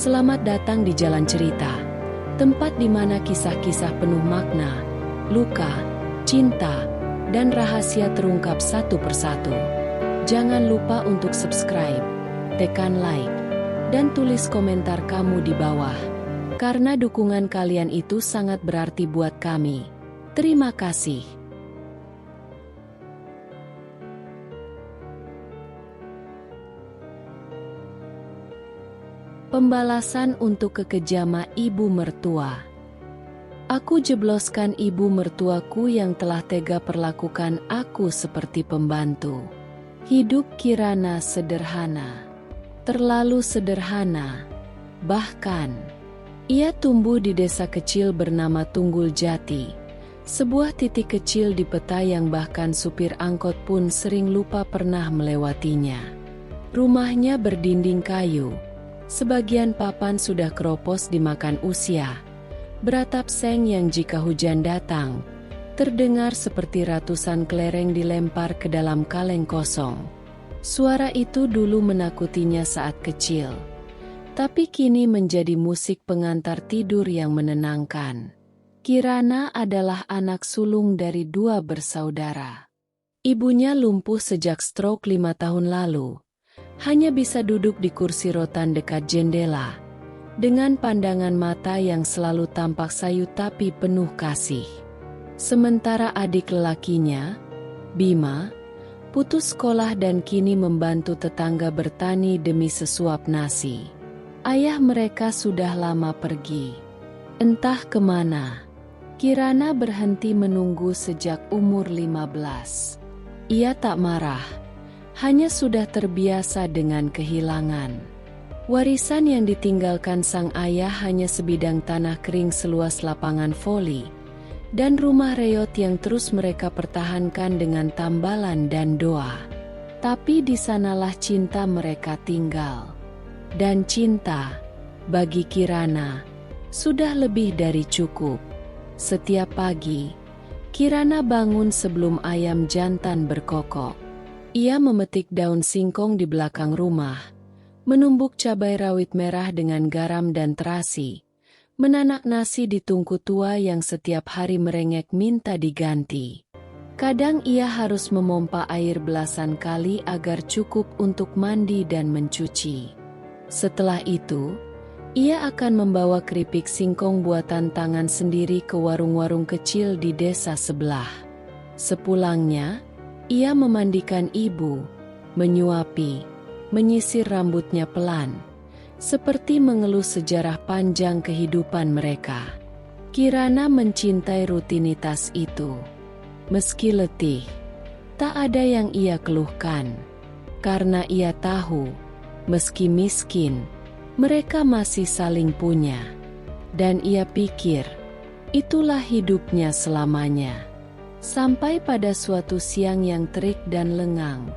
Selamat datang di Jalan Cerita, tempat di mana kisah-kisah penuh makna, luka, cinta, dan rahasia terungkap satu persatu. Jangan lupa untuk subscribe, tekan like, dan tulis komentar kamu di bawah. Karena dukungan kalian itu sangat berarti buat kami. Terima kasih. Pembalasan untuk kekejama ibu mertua. Aku jebloskan ibu mertuaku yang telah tega perlakukan aku seperti pembantu. Hidup Kirana sederhana. Terlalu sederhana. Bahkan, ia tumbuh di desa kecil bernama Tunggul Jati. Sebuah titik kecil di peta yang bahkan supir angkot pun sering lupa pernah melewatinya. Rumahnya berdinding kayu. Sebagian papan sudah keropos dimakan usia. Beratap seng yang jika hujan datang, terdengar seperti ratusan kelereng dilempar ke dalam kaleng kosong. Suara itu dulu menakutinya saat kecil, tapi kini menjadi musik pengantar tidur yang menenangkan. Kirana adalah anak sulung dari 2 bersaudara. Ibunya lumpuh sejak stroke 5 tahun lalu. Hanya bisa duduk di kursi rotan dekat jendela, dengan pandangan mata yang selalu tampak sayu tapi penuh kasih. Sementara adik lelakinya, Bima, putus sekolah dan kini membantu tetangga bertani demi sesuap nasi. Ayah mereka sudah lama pergi. Entah kemana. Kirana berhenti menunggu sejak umur 15. Ia tak marah. Hanya sudah terbiasa dengan kehilangan. Warisan yang ditinggalkan sang ayah hanya sebidang tanah kering seluas lapangan voli, dan rumah reot yang terus mereka pertahankan dengan tambalan dan doa. Tapi di sanalah cinta mereka tinggal. Dan cinta, bagi Kirana, sudah lebih dari cukup. Setiap pagi, Kirana bangun sebelum ayam jantan berkokok. Ia memetik daun singkong di belakang rumah, menumbuk cabai rawit merah dengan garam dan terasi, menanak nasi di tungku tua yang setiap hari merengek minta diganti. Kadang ia harus memompa air belasan kali agar cukup untuk mandi dan mencuci. Setelah itu, ia akan membawa keripik singkong buatan tangan sendiri ke warung-warung kecil di desa sebelah. Sepulangnya, ia memandikan ibu, menyuapi, menyisir rambutnya pelan, seperti mengelus sejarah panjang kehidupan mereka. Kirana mencintai rutinitas itu. Meski letih, tak ada yang ia keluhkan. Karena ia tahu, meski miskin, mereka masih saling punya. Dan ia pikir, itulah hidupnya selamanya. Sampai pada suatu siang yang terik dan lengang,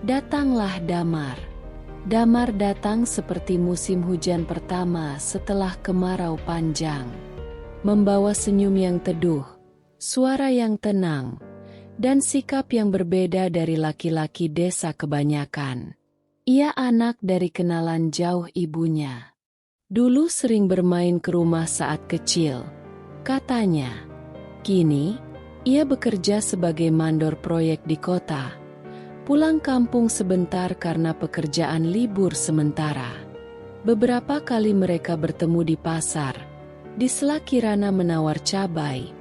datanglah Damar. Damar datang seperti musim hujan pertama setelah kemarau panjang. Membawa senyum yang teduh, suara yang tenang, dan sikap yang berbeda dari laki-laki desa kebanyakan. Ia anak dari kenalan jauh ibunya. Dulu sering bermain ke rumah saat kecil, katanya. Kini, ia bekerja sebagai mandor proyek di kota. Pulang kampung sebentar karena pekerjaan libur sementara. Beberapa kali mereka bertemu di pasar, di sela Kirana menawar cabai,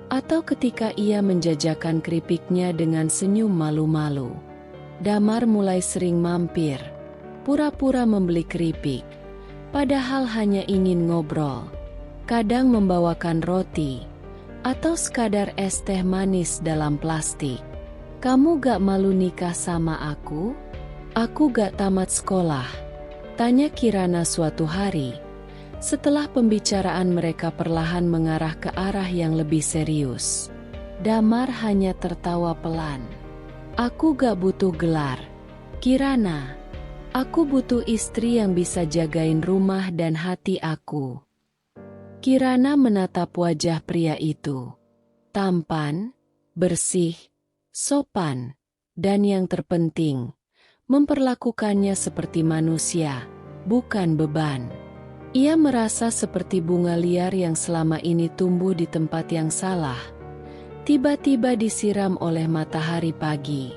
atau ketika ia menjajakan keripiknya dengan senyum malu-malu. Damar mulai sering mampir, pura-pura membeli keripik, padahal hanya ingin ngobrol. Kadang membawakan roti, atau sekadar es teh manis dalam plastik. Kamu gak malu nikah sama aku? Aku gak tamat sekolah, tanya Kirana suatu hari, setelah pembicaraan mereka perlahan mengarah ke arah yang lebih serius. Damar hanya tertawa pelan. Aku gak butuh gelar, Kirana. Aku butuh istri yang bisa jagain rumah dan hati aku. Kirana menatap wajah pria itu. Tampan, bersih, sopan, dan yang terpenting, memperlakukannya seperti manusia, bukan beban. Ia merasa seperti bunga liar yang selama ini tumbuh di tempat yang salah. Tiba-tiba disiram oleh matahari pagi.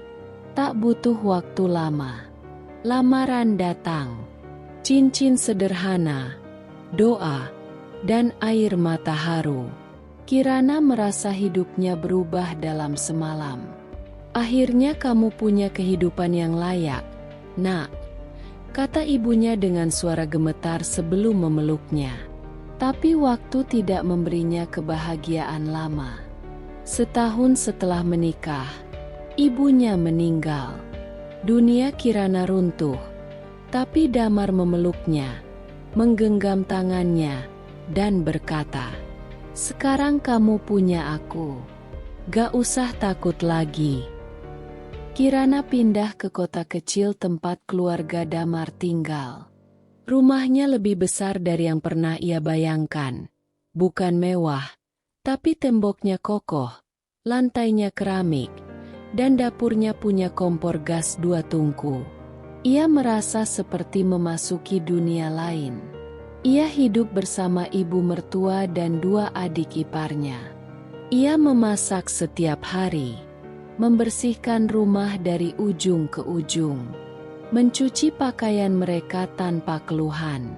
Tak butuh waktu lama. Lamaran datang. Cincin sederhana, doa, dan air mata haru. Kirana merasa hidupnya berubah dalam semalam. Akhirnya kamu punya kehidupan yang layak, Nak, kata ibunya dengan suara gemetar sebelum memeluknya. Tapi waktu tidak memberinya kebahagiaan lama. Setahun setelah menikah, ibunya meninggal. Dunia Kirana runtuh, tapi Damar memeluknya, menggenggam tangannya, dan berkata, "Sekarang kamu punya aku. Gak usah takut lagi." Kirana pindah ke kota kecil tempat keluarga Damar tinggal. Rumahnya lebih besar dari yang pernah ia bayangkan. Bukan mewah, tapi temboknya kokoh, lantainya keramik, dan dapurnya punya kompor gas 2 tungku. Ia merasa seperti memasuki dunia lain. Ia hidup bersama ibu mertua dan 2 adik iparnya. Ia memasak setiap hari, membersihkan rumah dari ujung ke ujung, mencuci pakaian mereka tanpa keluhan,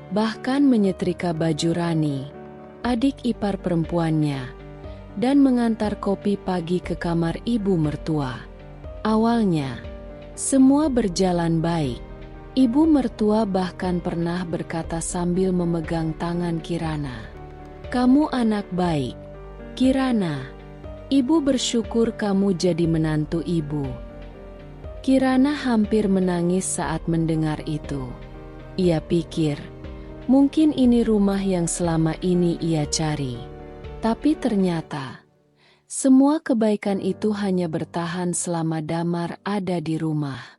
bahkan menyetrika baju Rani, adik ipar perempuannya, dan mengantar kopi pagi ke kamar ibu mertua. Awalnya, semua berjalan baik. Ibu mertua bahkan pernah berkata sambil memegang tangan Kirana, "Kamu anak baik, Kirana. Ibu bersyukur kamu jadi menantu ibu." Kirana hampir menangis saat mendengar itu. Ia pikir, mungkin ini rumah yang selama ini ia cari. Tapi ternyata, semua kebaikan itu hanya bertahan selama Damar ada di rumah.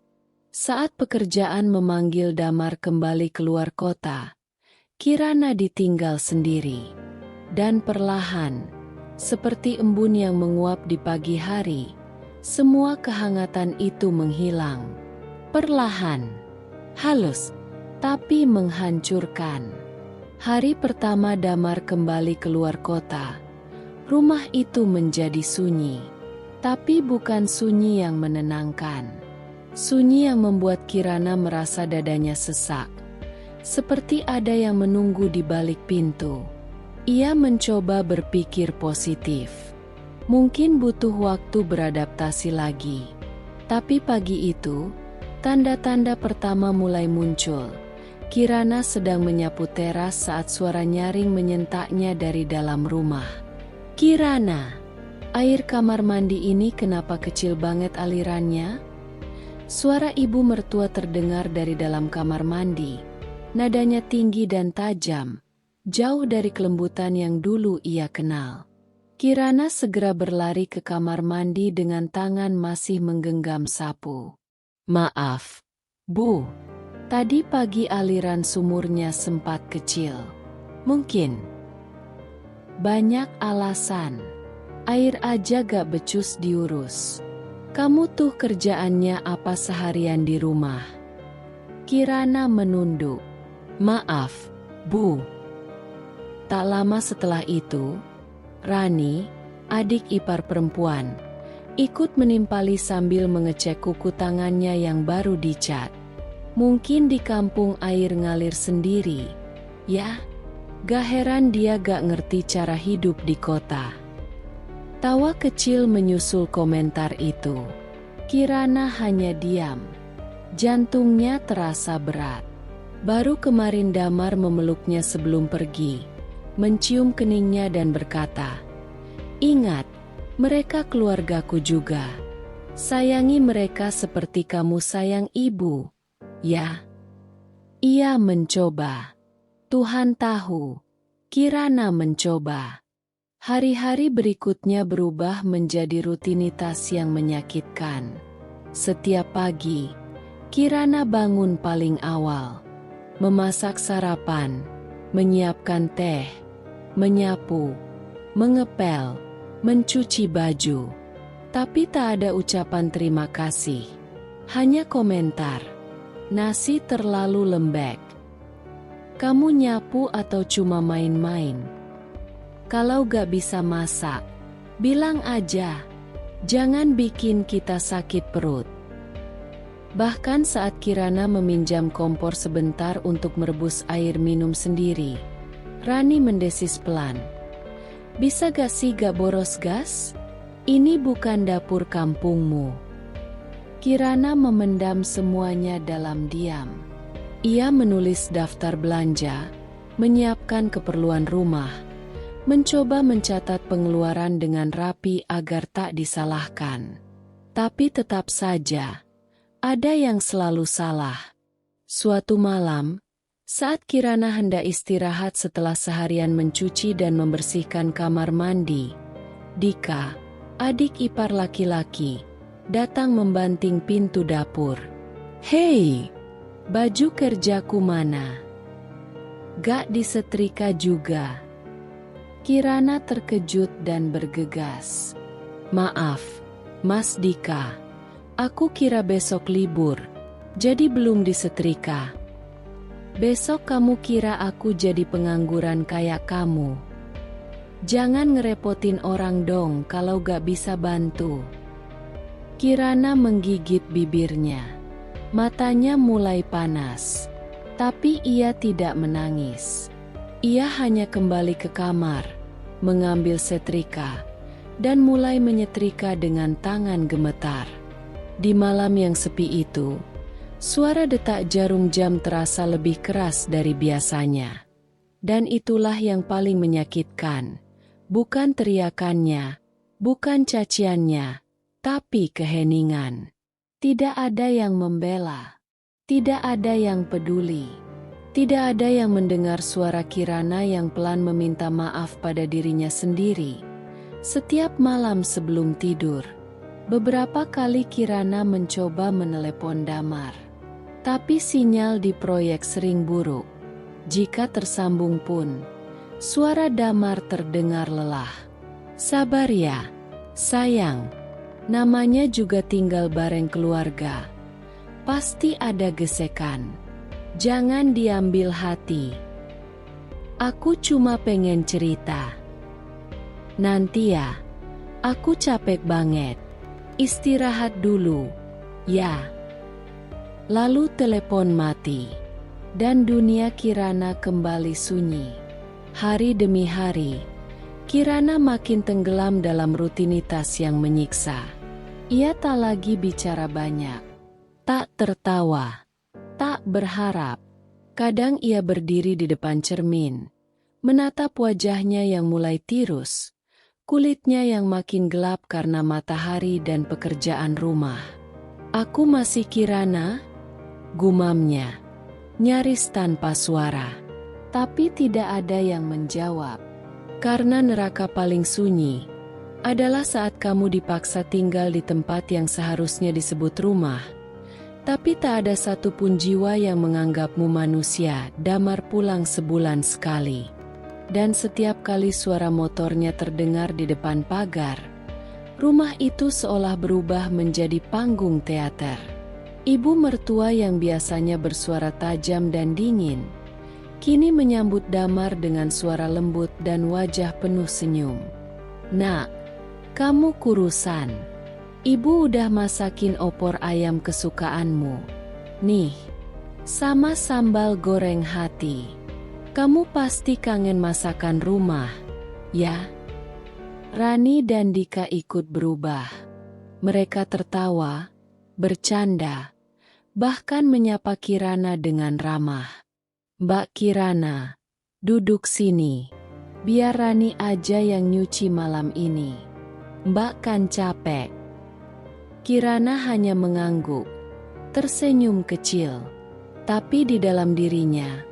Saat pekerjaan memanggil Damar kembali keluar kota, Kirana ditinggal sendiri. Dan perlahan, seperti embun yang menguap di pagi hari, semua kehangatan itu menghilang. Perlahan, halus, tapi menghancurkan. Hari pertama Damar kembali keluar kota, rumah itu menjadi sunyi. Tapi bukan sunyi yang menenangkan. Sunyi yang membuat Kirana merasa dadanya sesak. Seperti ada yang menunggu di balik pintu. Ia mencoba berpikir positif. Mungkin butuh waktu beradaptasi lagi. Tapi pagi itu, tanda-tanda pertama mulai muncul. Kirana sedang menyapu teras saat suara nyaring menyentaknya dari dalam rumah. "Kirana, air kamar mandi ini kenapa kecil banget alirannya?" Suara ibu mertua terdengar dari dalam kamar mandi. Nadanya tinggi dan tajam, jauh dari kelembutan yang dulu ia kenal. Kirana segera berlari ke kamar mandi dengan tangan masih menggenggam sapu. "Maaf, Bu. Tadi pagi aliran sumurnya sempat kecil. Mungkin." "Banyak alasan. Air aja gak becus diurus. Kamu tuh kerjaannya apa seharian di rumah?" Kirana menunduk. "Maaf, Bu." Tak lama setelah itu, Rani, adik ipar perempuan, ikut menimpali sambil mengecek kuku tangannya yang baru dicat. "Mungkin di kampung air ngalir sendiri, ya? Gak heran dia gak ngerti cara hidup di kota." Tawa kecil menyusul komentar itu. Kirana hanya diam. Jantungnya terasa berat. Baru kemarin Damar memeluknya sebelum pergi, mencium keningnya dan berkata, "Ingat, mereka keluargaku juga. Sayangi mereka seperti kamu sayang ibu, ya?" Ia mencoba. Tuhan tahu, Kirana mencoba. Hari-hari berikutnya berubah menjadi rutinitas yang menyakitkan. Setiap pagi, Kirana bangun paling awal, memasak sarapan, menyiapkan teh, menyapu, mengepel, mencuci baju. Tapi tak ada ucapan terima kasih. Hanya komentar, "Nasi terlalu lembek." Kamu nyapu atau cuma main-main? Kalau gak bisa masak, bilang aja. Jangan bikin kita sakit perut. Bahkan saat Kirana meminjam kompor sebentar untuk merebus air minum sendiri, Rani mendesis pelan. Bisa gak sih gak boros gas? Ini bukan dapur kampungmu. Kirana memendam semuanya dalam diam. Ia menulis daftar belanja, menyiapkan keperluan rumah, mencoba mencatat pengeluaran dengan rapi agar tak disalahkan. Tapi tetap saja, ada yang selalu salah. Suatu malam, saat Kirana hendak istirahat setelah seharian mencuci dan membersihkan kamar mandi, Dika, adik ipar laki-laki, datang membanting pintu dapur. "Hei, baju kerjaku mana? Gak disetrika juga?" Kirana terkejut dan bergegas. "Maaf, Mas Dika. Aku kira besok libur, jadi belum disetrika." "Besok kamu kira aku jadi pengangguran kayak kamu? Jangan ngerepotin orang dong kalau gak bisa bantu." Kirana menggigit bibirnya. Matanya mulai panas. Tapi ia tidak menangis. Ia hanya kembali ke kamar, mengambil setrika, dan mulai menyetrika dengan tangan gemetar. Di malam yang sepi itu, suara detak jarum jam terasa lebih keras dari biasanya. Dan itulah yang paling menyakitkan. Bukan teriakannya, bukan caciannya, tapi keheningan. Tidak ada yang membela. Tidak ada yang peduli. Tidak ada yang mendengar suara Kirana yang pelan meminta maaf pada dirinya sendiri. Setiap malam sebelum tidur, beberapa kali Kirana mencoba menelepon Damar. Tapi sinyal di proyek sering buruk. Jika tersambung pun, suara Damar terdengar lelah. "Sabar ya, sayang. Namanya juga tinggal bareng keluarga. Pasti ada gesekan. Jangan diambil hati. Aku cuma pengen cerita. Nanti ya, aku capek banget. Istirahat dulu, ya." Lalu telepon mati. Dan dunia Kirana kembali sunyi. Hari demi hari, Kirana makin tenggelam dalam rutinitas yang menyiksa. Ia tak lagi bicara banyak, tak tertawa, tak berharap. Kadang ia berdiri di depan cermin, menatap wajahnya yang mulai tirus, kulitnya yang makin gelap karena matahari dan pekerjaan rumah. "Aku masih Kirana?" gumamnya, nyaris tanpa suara. Tapi tidak ada yang menjawab. Karena neraka paling sunyi adalah saat kamu dipaksa tinggal di tempat yang seharusnya disebut rumah. Tapi tak ada satupun jiwa yang menganggapmu manusia. Damar pulang sebulan sekali. Dan setiap kali suara motornya terdengar di depan pagar, rumah itu seolah berubah menjadi panggung teater. Ibu mertua yang biasanya bersuara tajam dan dingin, kini menyambut Damar dengan suara lembut dan wajah penuh senyum. "Nak, kamu kurusan. Ibu udah masakin opor ayam kesukaanmu. Nih, sama sambal goreng hati. Kamu pasti kangen masakan rumah, ya?" Rani dan Dika ikut berubah. Mereka tertawa, bercanda, bahkan menyapa Kirana dengan ramah. "Mbak Kirana, duduk sini. Biar Rani aja yang nyuci malam ini. Mbak kan capek." Kirana hanya mengangguk, tersenyum kecil. Tapi di dalam dirinya,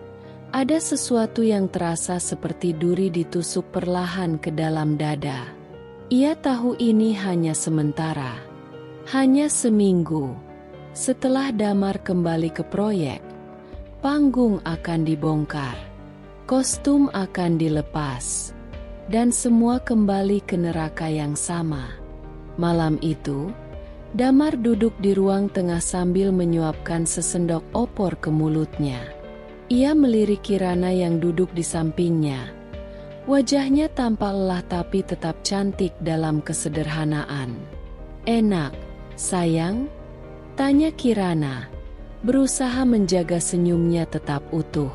ada sesuatu yang terasa seperti duri ditusuk perlahan ke dalam dada. Ia tahu ini hanya sementara. Hanya seminggu. Setelah Damar kembali ke proyek, panggung akan dibongkar. Kostum akan dilepas. Dan semua kembali ke neraka yang sama. Malam itu, Damar duduk di ruang tengah sambil menyuapkan sesendok opor ke mulutnya. Ia melirik Kirana yang duduk di sampingnya. Wajahnya tampak lelah tapi tetap cantik dalam kesederhanaan. "Enak, sayang?" tanya Kirana, berusaha menjaga senyumnya tetap utuh.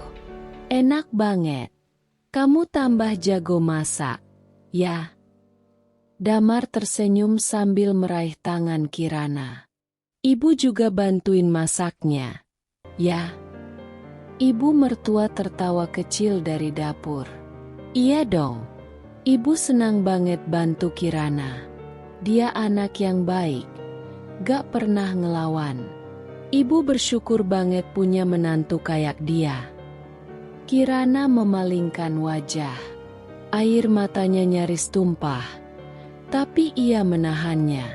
"Enak banget. Kamu tambah jago masak, ya?" Damar tersenyum sambil meraih tangan Kirana. "Ibu juga bantuin masaknya, ya?" Ibu mertua tertawa kecil dari dapur. "Iya dong. Ibu senang banget bantu Kirana. Dia anak yang baik, gak pernah ngelawan. Ibu bersyukur banget punya menantu kayak dia." Kirana memalingkan wajah. Air matanya nyaris tumpah. Tapi ia menahannya.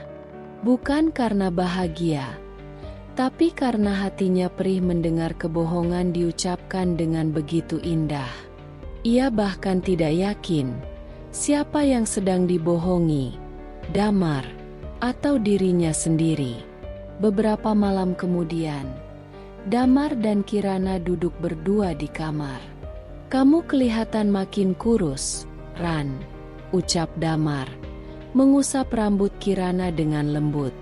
Bukan karena bahagia, tapi karena hatinya perih mendengar kebohongan diucapkan dengan begitu indah. Ia bahkan tidak yakin siapa yang sedang dibohongi, Damar atau dirinya sendiri. Beberapa malam kemudian, Damar dan Kirana duduk berdua di kamar. "Kamu kelihatan makin kurus, Ran," ucap Damar, mengusap rambut Kirana dengan lembut.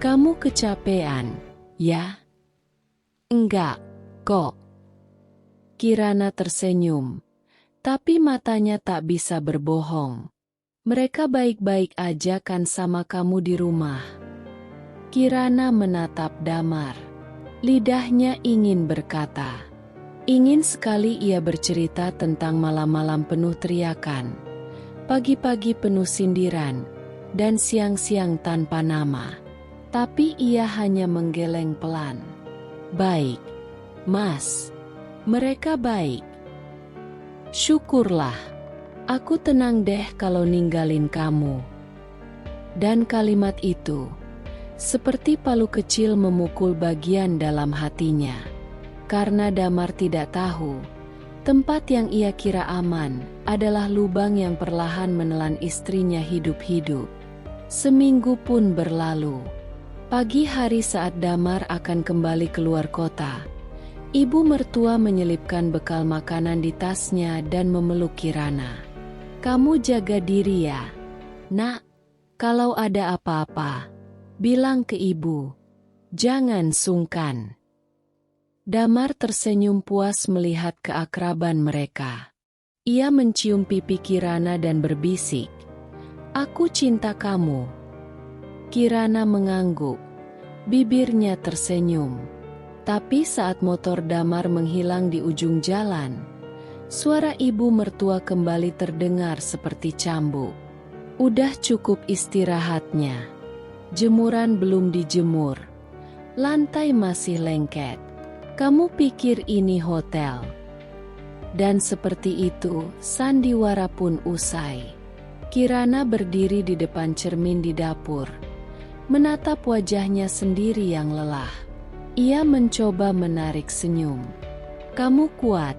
"Kamu kecapean, ya?" "Enggak, kok." Kirana tersenyum, tapi matanya tak bisa berbohong. "Mereka baik-baik aja kan sama kamu di rumah?" Kirana menatap Damar. Lidahnya ingin berkata. Ingin sekali ia bercerita tentang malam-malam penuh teriakan, pagi-pagi penuh sindiran, dan siang-siang tanpa nama. Tapi ia hanya menggeleng pelan. "Baik, Mas. Mereka baik. Syukurlah. Aku tenang deh kalau ninggalin kamu." Dan kalimat itu, seperti palu kecil memukul bagian dalam hatinya. Karena Damar tidak tahu, tempat yang ia kira aman adalah lubang yang perlahan menelan istrinya hidup-hidup. Seminggu pun berlalu. Pagi hari saat Damar akan kembali keluar kota, ibu mertua menyelipkan bekal makanan di tasnya dan memeluk Kirana. "Kamu jaga diri ya, Nak. Kalau ada apa-apa, bilang ke ibu. Jangan sungkan." Damar tersenyum puas melihat keakraban mereka. Ia mencium pipi Kirana dan berbisik, "Aku cinta kamu." Kirana mengangguk, bibirnya tersenyum. Tapi saat motor Damar menghilang di ujung jalan, suara ibu mertua kembali terdengar seperti cambuk. "Udah cukup istirahatnya. Jemuran belum dijemur. Lantai masih lengket. Kamu pikir ini hotel?" Dan seperti itu, sandiwara pun usai. Kirana berdiri di depan cermin di dapur, menatap wajahnya sendiri yang lelah. Ia mencoba menarik senyum. "Kamu kuat,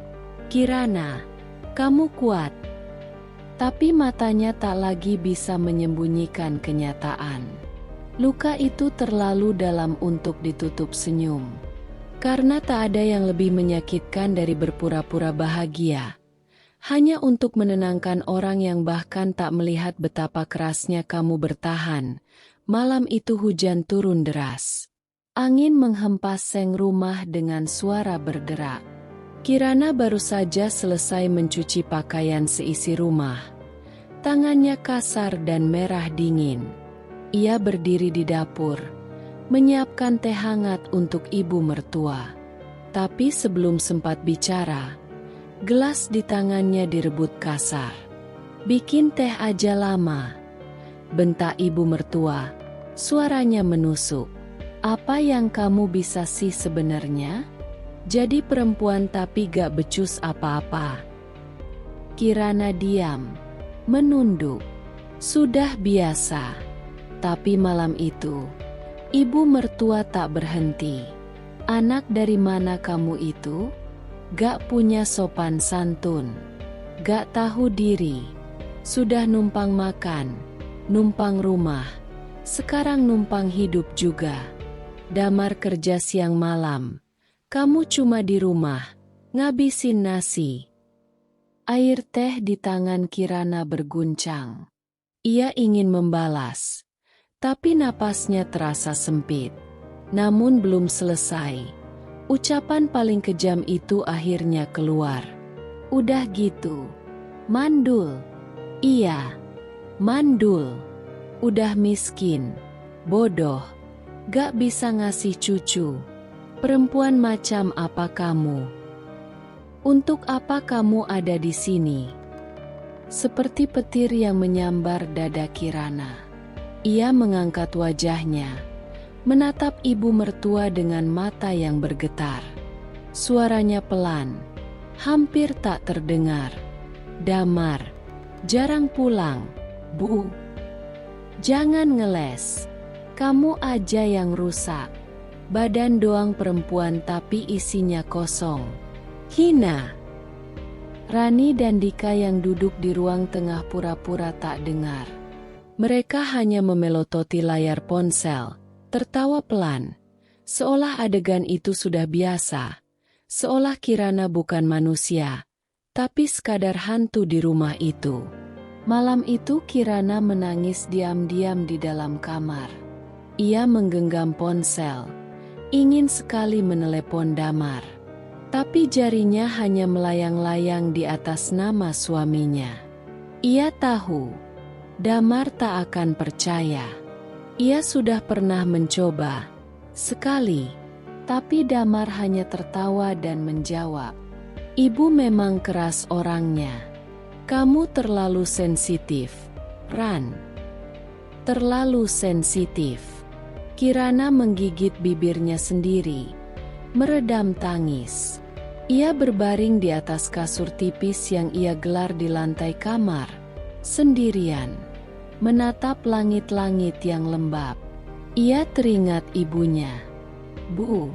Kirana. Kamu kuat." Tapi matanya tak lagi bisa menyembunyikan kenyataan. Luka itu terlalu dalam untuk ditutup senyum. Karena tak ada yang lebih menyakitkan dari berpura-pura bahagia, hanya untuk menenangkan orang yang bahkan tak melihat betapa kerasnya kamu bertahan. Malam itu hujan turun deras. Angin menghempas seng rumah dengan suara berderak. Kirana baru saja selesai mencuci pakaian seisi rumah. Tangannya kasar dan merah dingin. Ia berdiri di dapur, menyiapkan teh hangat untuk ibu mertua. Tapi sebelum sempat bicara, gelas di tangannya direbut kasar. "Bikin teh aja lama," bentak ibu mertua, suaranya menusuk. "Apa yang kamu bisa sih sebenarnya? Jadi perempuan tapi gak becus apa-apa." Kirana diam, menunduk. Sudah biasa. Tapi malam itu, ibu mertua tak berhenti. "Anak dari mana kamu itu? Gak punya sopan santun. Gak tahu diri. Sudah numpang makan, numpang rumah. Sekarang numpang hidup juga. Damar kerja siang malam. Kamu cuma di rumah, ngabisin nasi. Air teh di tangan Kirana berguncang. Ia ingin membalas, tapi napasnya terasa sempit. Namun belum selesai. Ucapan paling kejam itu akhirnya keluar. Udah gitu. Mandul. Iya. Mandul. Udah miskin. Bodoh. Gak bisa ngasih cucu. Perempuan macam apa kamu? Untuk apa kamu ada di sini? Seperti petir yang menyambar dada Kirana. Ia mengangkat wajahnya, menatap ibu mertua dengan mata yang bergetar. Suaranya pelan, hampir tak terdengar. Damar, jarang pulang, Bu. Jangan ngeles. Kamu aja yang rusak. Badan doang perempuan tapi isinya kosong. Hina. Rani dan Dika yang duduk di ruang tengah pura-pura tak dengar. Mereka hanya memelototi layar ponsel, tertawa pelan. Seolah adegan itu sudah biasa. Seolah Kirana bukan manusia, tapi sekadar hantu di rumah itu. Malam itu Kirana menangis diam-diam di dalam kamar. Ia menggenggam ponsel, ingin sekali menelepon Damar. Tapi jarinya hanya melayang-layang di atas nama suaminya. Ia tahu, Damar tak akan percaya. Ia sudah pernah mencoba, sekali, tapi Damar hanya tertawa dan menjawab, "Ibu memang keras orangnya. Kamu terlalu sensitif, Ran. Terlalu sensitif." Kirana menggigit bibirnya sendiri, meredam tangis. Ia berbaring di atas kasur tipis yang ia gelar di lantai kamar, sendirian, menatap langit-langit yang lembab. Ia teringat ibunya. Bu,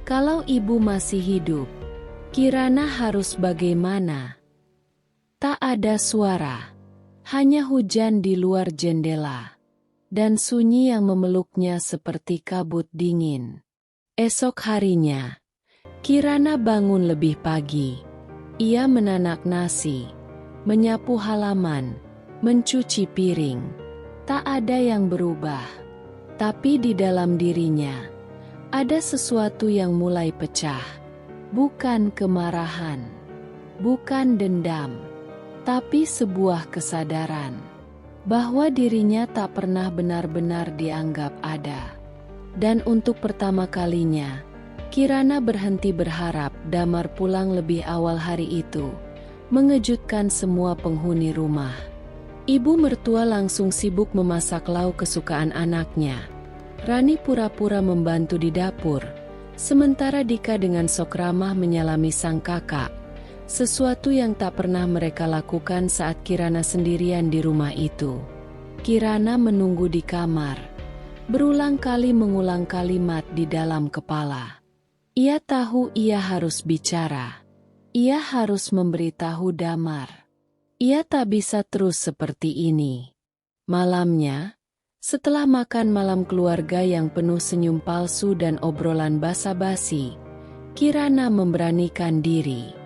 kalau ibu masih hidup, Kirana harus bagaimana? Tak ada suara, hanya hujan di luar jendela, dan sunyi yang memeluknya seperti kabut dingin. Esok harinya, Kirana bangun lebih pagi. Ia menanak nasi, menyapu halaman, mencuci piring. Tak ada yang berubah. Tapi di dalam dirinya, ada sesuatu yang mulai pecah. Bukan kemarahan, bukan dendam, tapi sebuah kesadaran bahwa dirinya tak pernah benar-benar dianggap ada. Dan untuk pertama kalinya, Kirana berhenti berharap Damar pulang lebih awal hari itu, mengejutkan semua penghuni rumah. Ibu mertua langsung sibuk memasak lauk kesukaan anaknya. Rani pura-pura membantu di dapur, sementara Dika dengan sok ramah menyalami sang kakak, sesuatu yang tak pernah mereka lakukan saat Kirana sendirian di rumah itu. Kirana menunggu di kamar, berulang kali mengulang kalimat di dalam kepala. Ia tahu ia harus bicara. Ia harus memberitahu Damar. Ia tak bisa terus seperti ini. Malamnya, setelah makan malam keluarga yang penuh senyum palsu dan obrolan basa-basi, Kirana memberanikan diri.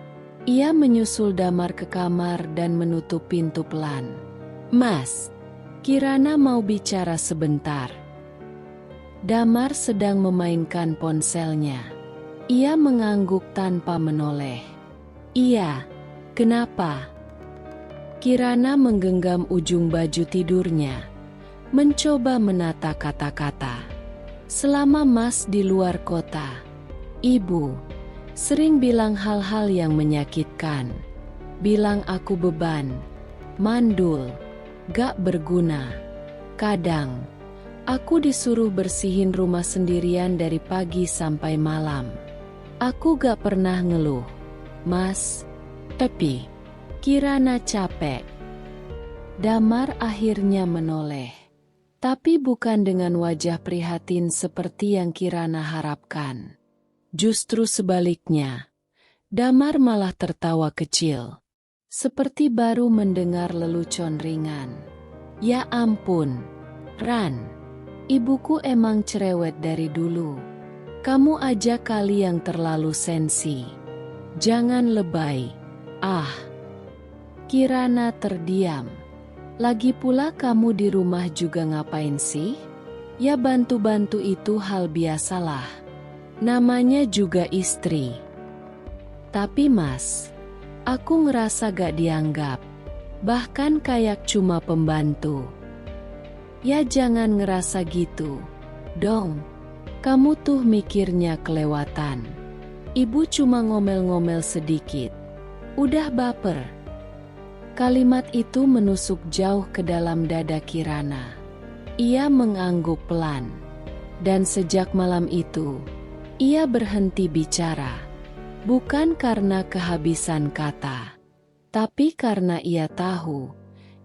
Ia menyusul Damar ke kamar dan menutup pintu pelan. "Mas, Kirana mau bicara sebentar." Damar sedang memainkan ponselnya. Ia mengangguk tanpa menoleh. "Iya, kenapa?" Kirana menggenggam ujung baju tidurnya, mencoba menata kata-kata. "Selama Mas di luar kota, Ibu sering bilang hal-hal yang menyakitkan. Bilang aku beban, mandul, gak berguna. Kadang, aku disuruh bersihin rumah sendirian dari pagi sampai malam. Aku gak pernah ngeluh, Mas. Tapi, Kirana capek." Damar akhirnya menoleh. Tapi bukan dengan wajah prihatin seperti yang Kirana harapkan. Justru sebaliknya, Damar malah tertawa kecil. Seperti baru mendengar lelucon ringan. "Ya ampun, Ran. Ibuku emang cerewet dari dulu. Kamu aja kali yang terlalu sensi. Jangan lebay. Ah. Kirana terdiam. Lagi pula kamu di rumah juga ngapain sih? Ya bantu-bantu itu hal biasalah. Namanya juga istri. Tapi Mas, aku ngerasa gak dianggap. Bahkan kayak cuma pembantu. Ya jangan ngerasa gitu dong. Kamu tuh mikirnya kelewatan. Ibu cuma ngomel-ngomel sedikit. Udah baper. Kalimat itu menusuk jauh ke dalam dada Kirana. Ia mengangguk pelan. Dan sejak malam itu, ia berhenti bicara. Bukan karena kehabisan kata, tapi karena ia tahu,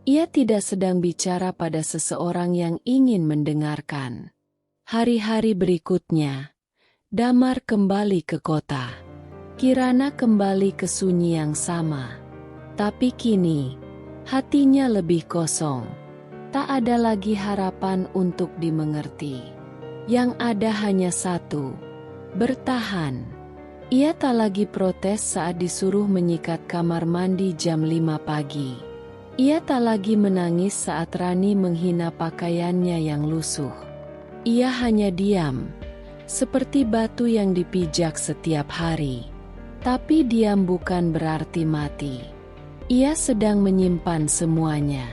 ia tidak sedang bicara pada seseorang yang ingin mendengarkan. Hari-hari berikutnya, Damar kembali ke kota. Kirana kembali ke sunyi yang sama. Tapi kini, hatinya lebih kosong. Tak ada lagi harapan untuk dimengerti. Yang ada hanya satu, bertahan. Ia tak lagi protes saat disuruh menyikat kamar mandi jam 5 pagi. Ia tak lagi menangis saat Rani menghina pakaiannya yang lusuh. Ia hanya diam, seperti batu yang dipijak setiap hari. Tapi diam bukan berarti mati. Ia sedang menyimpan semuanya.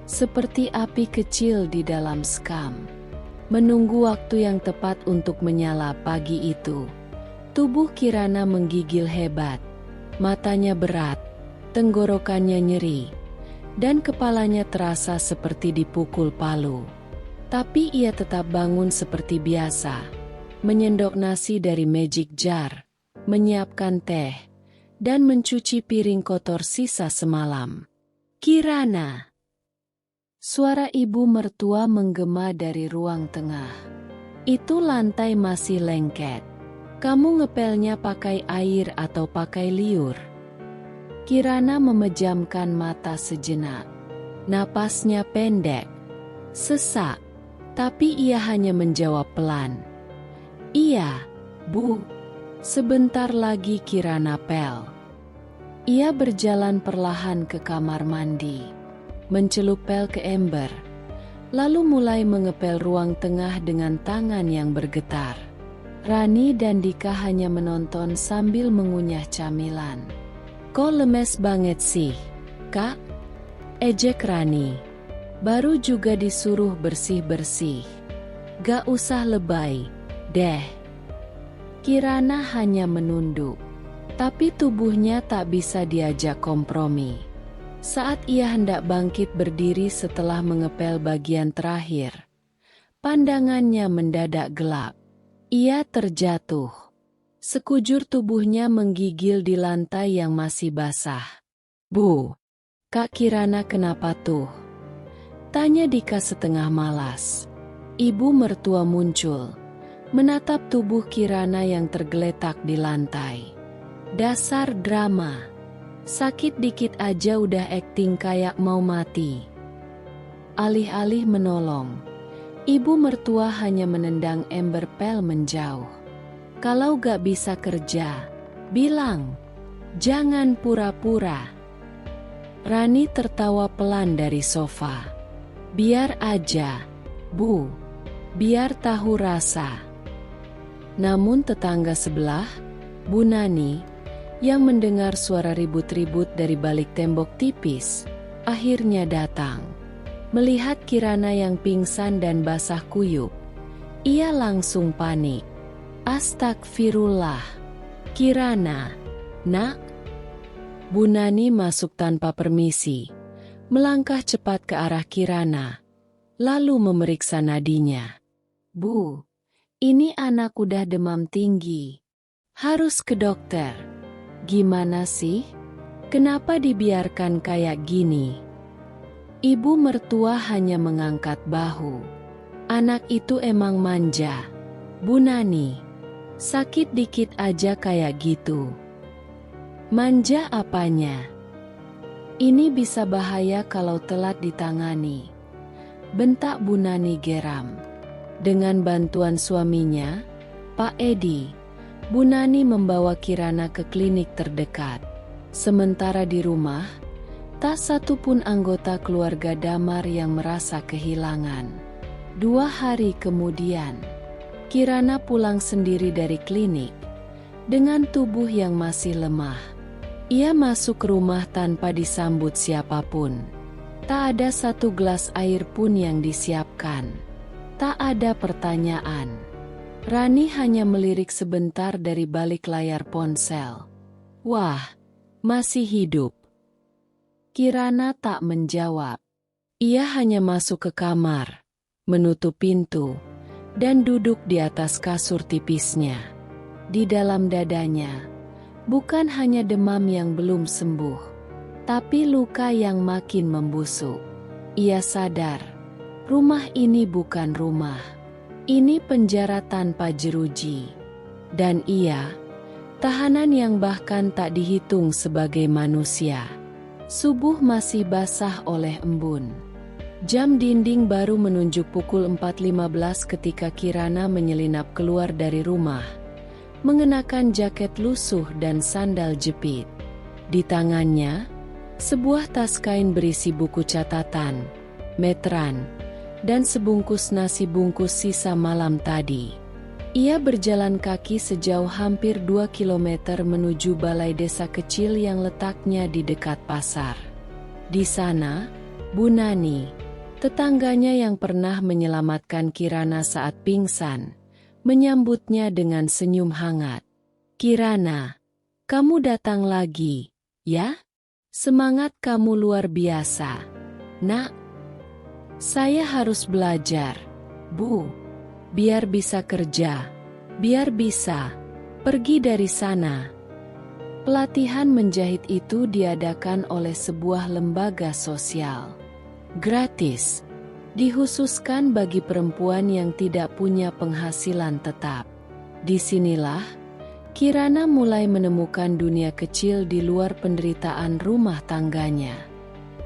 Seperti api kecil di dalam sekam. Menunggu waktu yang tepat untuk menyala pagi itu. Tubuh Kirana menggigil hebat. Matanya berat, tenggorokannya nyeri, dan kepalanya terasa seperti dipukul palu. Tapi ia tetap bangun seperti biasa, menyendok nasi dari magic jar, menyiapkan teh, dan mencuci piring kotor sisa semalam. Kirana! Suara ibu mertua menggema dari ruang tengah. Itu lantai masih lengket. Kamu ngepelnya pakai air atau pakai liur? Kirana memejamkan mata sejenak. Napasnya pendek, sesak. Tapi ia hanya menjawab pelan. Iya, Bu. Sebentar lagi Kirana pel. Ia berjalan perlahan ke kamar mandi. Mencelup pel ke ember. Lalu mulai mengepel ruang tengah dengan tangan yang bergetar. Rani dan Dika hanya menonton sambil mengunyah camilan. Kok lemes banget sih, Kak? Ejek Rani. Baru juga disuruh bersih-bersih. Gak usah lebay, deh. Kirana hanya menunduk. Tapi tubuhnya tak bisa diajak kompromi. Saat ia hendak bangkit berdiri setelah mengepel bagian terakhir, pandangannya mendadak gelap. Ia terjatuh. Sekujur tubuhnya menggigil di lantai yang masih basah. Bu, Kak Kirana kenapa tuh? Tanya Dika setengah malas. Ibu mertua muncul, menatap tubuh Kirana yang tergeletak di lantai. Dasar drama. Sakit dikit aja udah akting kayak mau mati. Alih-alih menolong, ibu mertua hanya menendang ember pel menjauh. Kalau gak bisa kerja, bilang, jangan pura-pura. Rani tertawa pelan dari sofa. Biar aja, Bu. Biar tahu rasa. Namun tetangga sebelah, Bu Nani, yang mendengar suara ribut-ribut dari balik tembok tipis, akhirnya datang. Melihat Kirana yang pingsan dan basah kuyup, ia langsung panik. Astagfirullah. Kirana, nak. Bu Nani masuk tanpa permisi. Melangkah cepat ke arah Kirana, lalu memeriksa nadinya. Bu, ini anak udah demam tinggi. Harus ke dokter. Gimana sih? Kenapa dibiarkan kayak gini? Ibu mertua hanya mengangkat bahu. Anak itu emang manja. Bu Nani, sakit dikit aja kayak gitu. Manja apanya? Ini bisa bahaya kalau telat ditangani. Bentak Bu Nani geram. Dengan bantuan suaminya, Pak Edi, Bu Nani membawa Kirana ke klinik terdekat. Sementara di rumah, tak satu pun anggota keluarga Damar yang merasa kehilangan. 2 hari kemudian, Kirana pulang sendiri dari klinik dengan tubuh yang masih lemah. Ia masuk rumah tanpa disambut siapapun. Tak ada satu gelas air pun yang disiapkan. Tak ada pertanyaan. Rani hanya melirik sebentar dari balik layar ponsel. Wah, masih hidup. Kirana tak menjawab. Ia hanya masuk ke kamar, menutup pintu, dan duduk di atas kasur tipisnya. Di dalam dadanya, bukan hanya demam yang belum sembuh, tapi luka yang makin membusuk. Ia sadar, rumah ini bukan rumah. Ini penjara tanpa jeruji. Dan ia, tahanan yang bahkan tak dihitung sebagai manusia. Subuh masih basah oleh embun. Jam dinding baru menunjuk pukul 4.15 ketika Kirana menyelinap keluar dari rumah, mengenakan jaket lusuh dan sandal jepit. Di tangannya, sebuah tas kain berisi buku catatan, meteran, dan sebungkus nasi bungkus sisa malam tadi. Ia berjalan kaki sejauh hampir 2 kilometer menuju balai desa kecil yang letaknya di dekat pasar. Di sana, Bu Nani, tetangganya yang pernah menyelamatkan Kirana saat pingsan, menyambutnya dengan senyum hangat. Kirana, kamu datang lagi, ya? Semangat kamu luar biasa, Nak. Saya harus belajar, Bu. Biar bisa kerja, biar bisa pergi dari sana. Pelatihan menjahit itu diadakan oleh sebuah lembaga sosial. Gratis, dikhususkan bagi perempuan yang tidak punya penghasilan tetap. Disinilah, Kirana mulai menemukan dunia kecil di luar penderitaan rumah tangganya.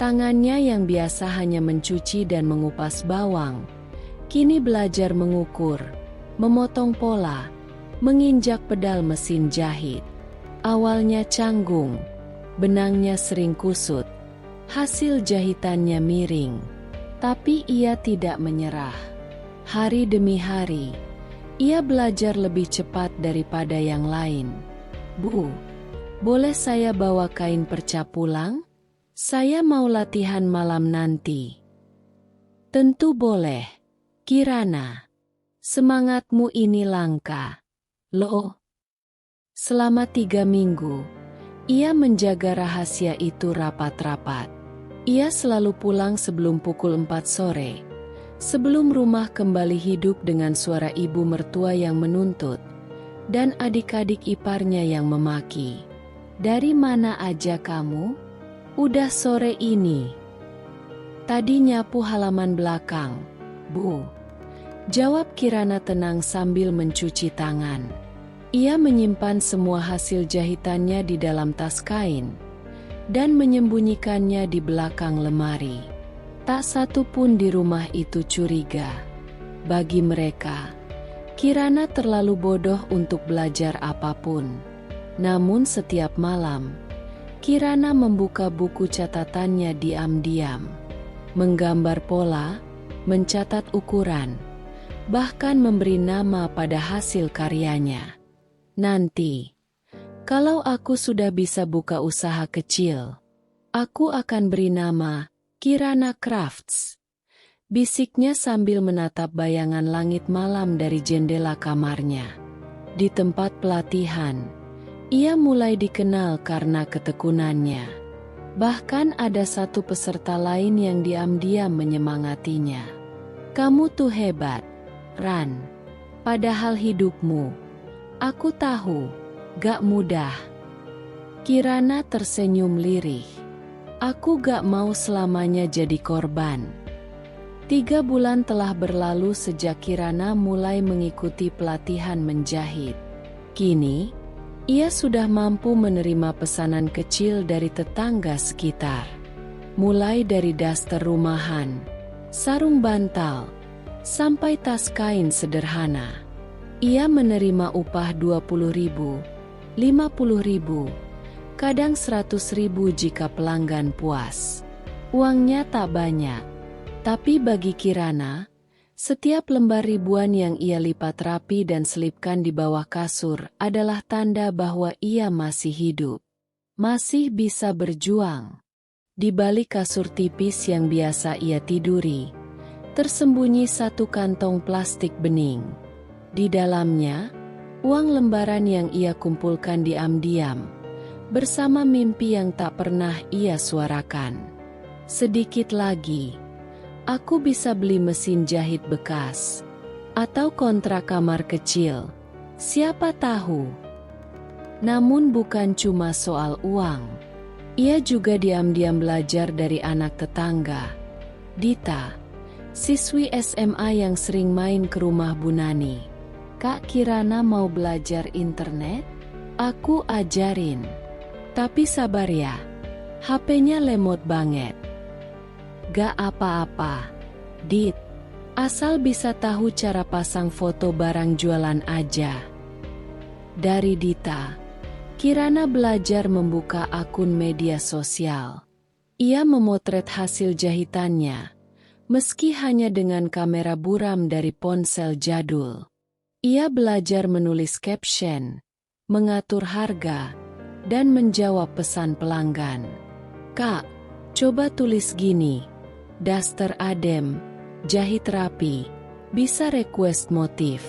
Tangannya yang biasa hanya mencuci dan mengupas bawang, kini belajar mengukur, memotong pola, menginjak pedal mesin jahit. Awalnya canggung, benangnya sering kusut, hasil jahitannya miring. Tapi ia tidak menyerah. Hari demi hari, ia belajar lebih cepat daripada yang lain. Bu, boleh saya bawa kain perca pulang? Saya mau latihan malam nanti. Tentu boleh, Kirana. Semangatmu ini langka. Loh. Selama 3 minggu, ia menjaga rahasia itu rapat-rapat. Ia selalu pulang sebelum pukul 4 sore, sebelum rumah kembali hidup dengan suara ibu mertua yang menuntut, dan adik-adik iparnya yang memaki. Dari mana aja kamu? Udah sore ini. Tadi nyapu halaman belakang, Bu. Jawab Kirana tenang sambil mencuci tangan. Ia menyimpan semua hasil jahitannya di dalam tas kain dan menyembunyikannya di belakang lemari. Tak satu pun di rumah itu curiga. Bagi mereka, Kirana terlalu bodoh untuk belajar apapun. Namun setiap malam, Kirana membuka buku catatannya diam-diam, menggambar pola, mencatat ukuran, bahkan memberi nama pada hasil karyanya. Nanti, kalau aku sudah bisa buka usaha kecil, aku akan beri nama Kirana Crafts. Bisiknya sambil menatap bayangan langit malam dari jendela kamarnya. Di tempat pelatihan, ia mulai dikenal karena ketekunannya. Bahkan ada satu peserta lain yang diam-diam menyemangatinya. Kamu tuh hebat, Ran. Padahal hidupmu, aku tahu, gak mudah. Kirana tersenyum lirih. Aku gak mau selamanya jadi korban. 3 bulan telah berlalu sejak Kirana mulai mengikuti pelatihan menjahit. Kini, ia sudah mampu menerima pesanan kecil dari tetangga sekitar. Mulai dari daster rumahan, sarung bantal, sampai tas kain sederhana. Ia menerima upah 20.000, 50.000, kadang 100.000 jika pelanggan puas. Uangnya tak banyak, tapi bagi Kirana, setiap lembar ribuan yang ia lipat rapi dan selipkan di bawah kasur adalah tanda bahwa ia masih hidup, masih bisa berjuang. Di balik kasur tipis yang biasa ia tiduri, tersembunyi satu kantong plastik bening. Di dalamnya, uang lembaran yang ia kumpulkan diam-diam, bersama mimpi yang tak pernah ia suarakan. Sedikit lagi, aku bisa beli mesin jahit bekas, atau kontrak kamar kecil, siapa tahu. Namun bukan cuma soal uang. Ia juga diam-diam belajar dari anak tetangga, Dita, siswi SMA yang sering main ke rumah Bu Nani. Kak Kirana mau belajar internet? Aku ajarin. Tapi sabar ya, HP-nya lemot banget. Gak apa-apa, Dit. Asal bisa tahu cara pasang foto barang jualan aja. Dari Dita, Kirana belajar membuka akun media sosial. Ia memotret hasil jahitannya, meski hanya dengan kamera buram dari ponsel jadul. Ia belajar menulis caption, mengatur harga, dan menjawab pesan pelanggan. Kak, coba tulis gini, daster adem, jahit rapi, bisa request motif.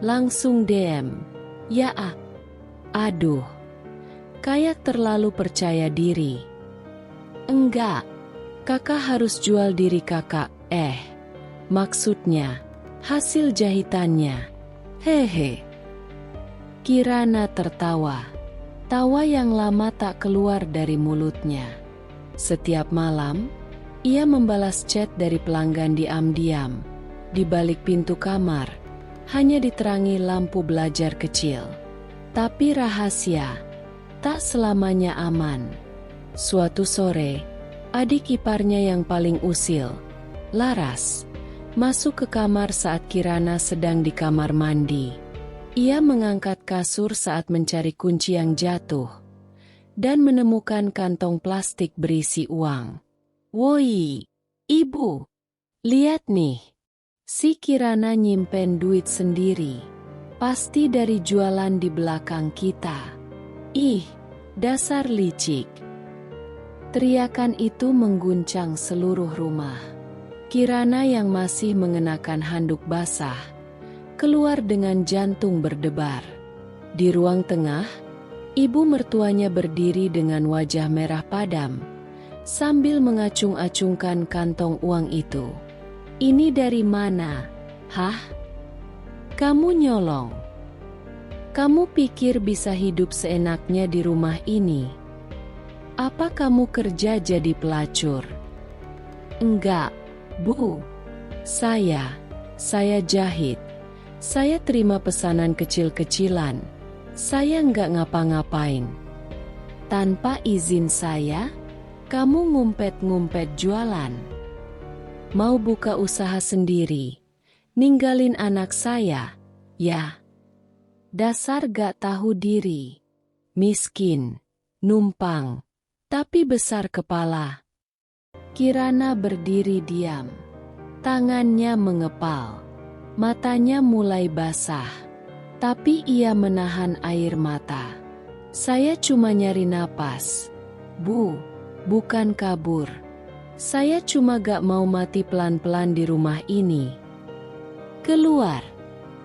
Langsung DM, ya ah. Aduh, kayak terlalu percaya diri. Enggak, kakak harus jual diri kakak, maksudnya, hasil jahitannya. Hehe. Kirana tertawa. Tawa yang lama tak keluar dari mulutnya. Setiap malam, ia membalas chat dari pelanggan diam-diam. Di balik pintu kamar, hanya diterangi lampu belajar kecil. Tapi rahasia, tak selamanya aman. Suatu sore, adik iparnya yang paling usil, Laras, masuk ke kamar saat Kirana sedang di kamar mandi. Ia mengangkat kasur saat mencari kunci yang jatuh, dan menemukan kantong plastik berisi uang. Woi, ibu, lihat nih. Si Kirana nyimpen duit sendiri. Pasti dari jualan di belakang kita. Ih, dasar licik. Teriakan itu mengguncang seluruh rumah. Kirana yang masih mengenakan handuk basah, keluar dengan jantung berdebar. Di ruang tengah, ibu mertuanya berdiri dengan wajah merah padam, sambil mengacung-acungkan kantong uang itu. Ini dari mana? Hah? Kamu nyolong? Kamu pikir bisa hidup seenaknya di rumah ini? Apa kamu kerja jadi pelacur? Enggak, Bu. Saya jahit. Saya terima pesanan kecil-kecilan. Saya nggak ngapa-ngapain. Tanpa izin saya, kamu ngumpet-ngumpet jualan. Mau buka usaha sendiri, ninggalin anak saya, ya? Dasar gak tahu diri. Miskin, numpang, tapi besar kepala. Kirana berdiri diam. Tangannya mengepal. Matanya mulai basah. Tapi ia menahan air mata. Saya cuma nyari napas. Bu, bukan kabur. Saya cuma gak mau mati pelan-pelan di rumah ini. Keluar.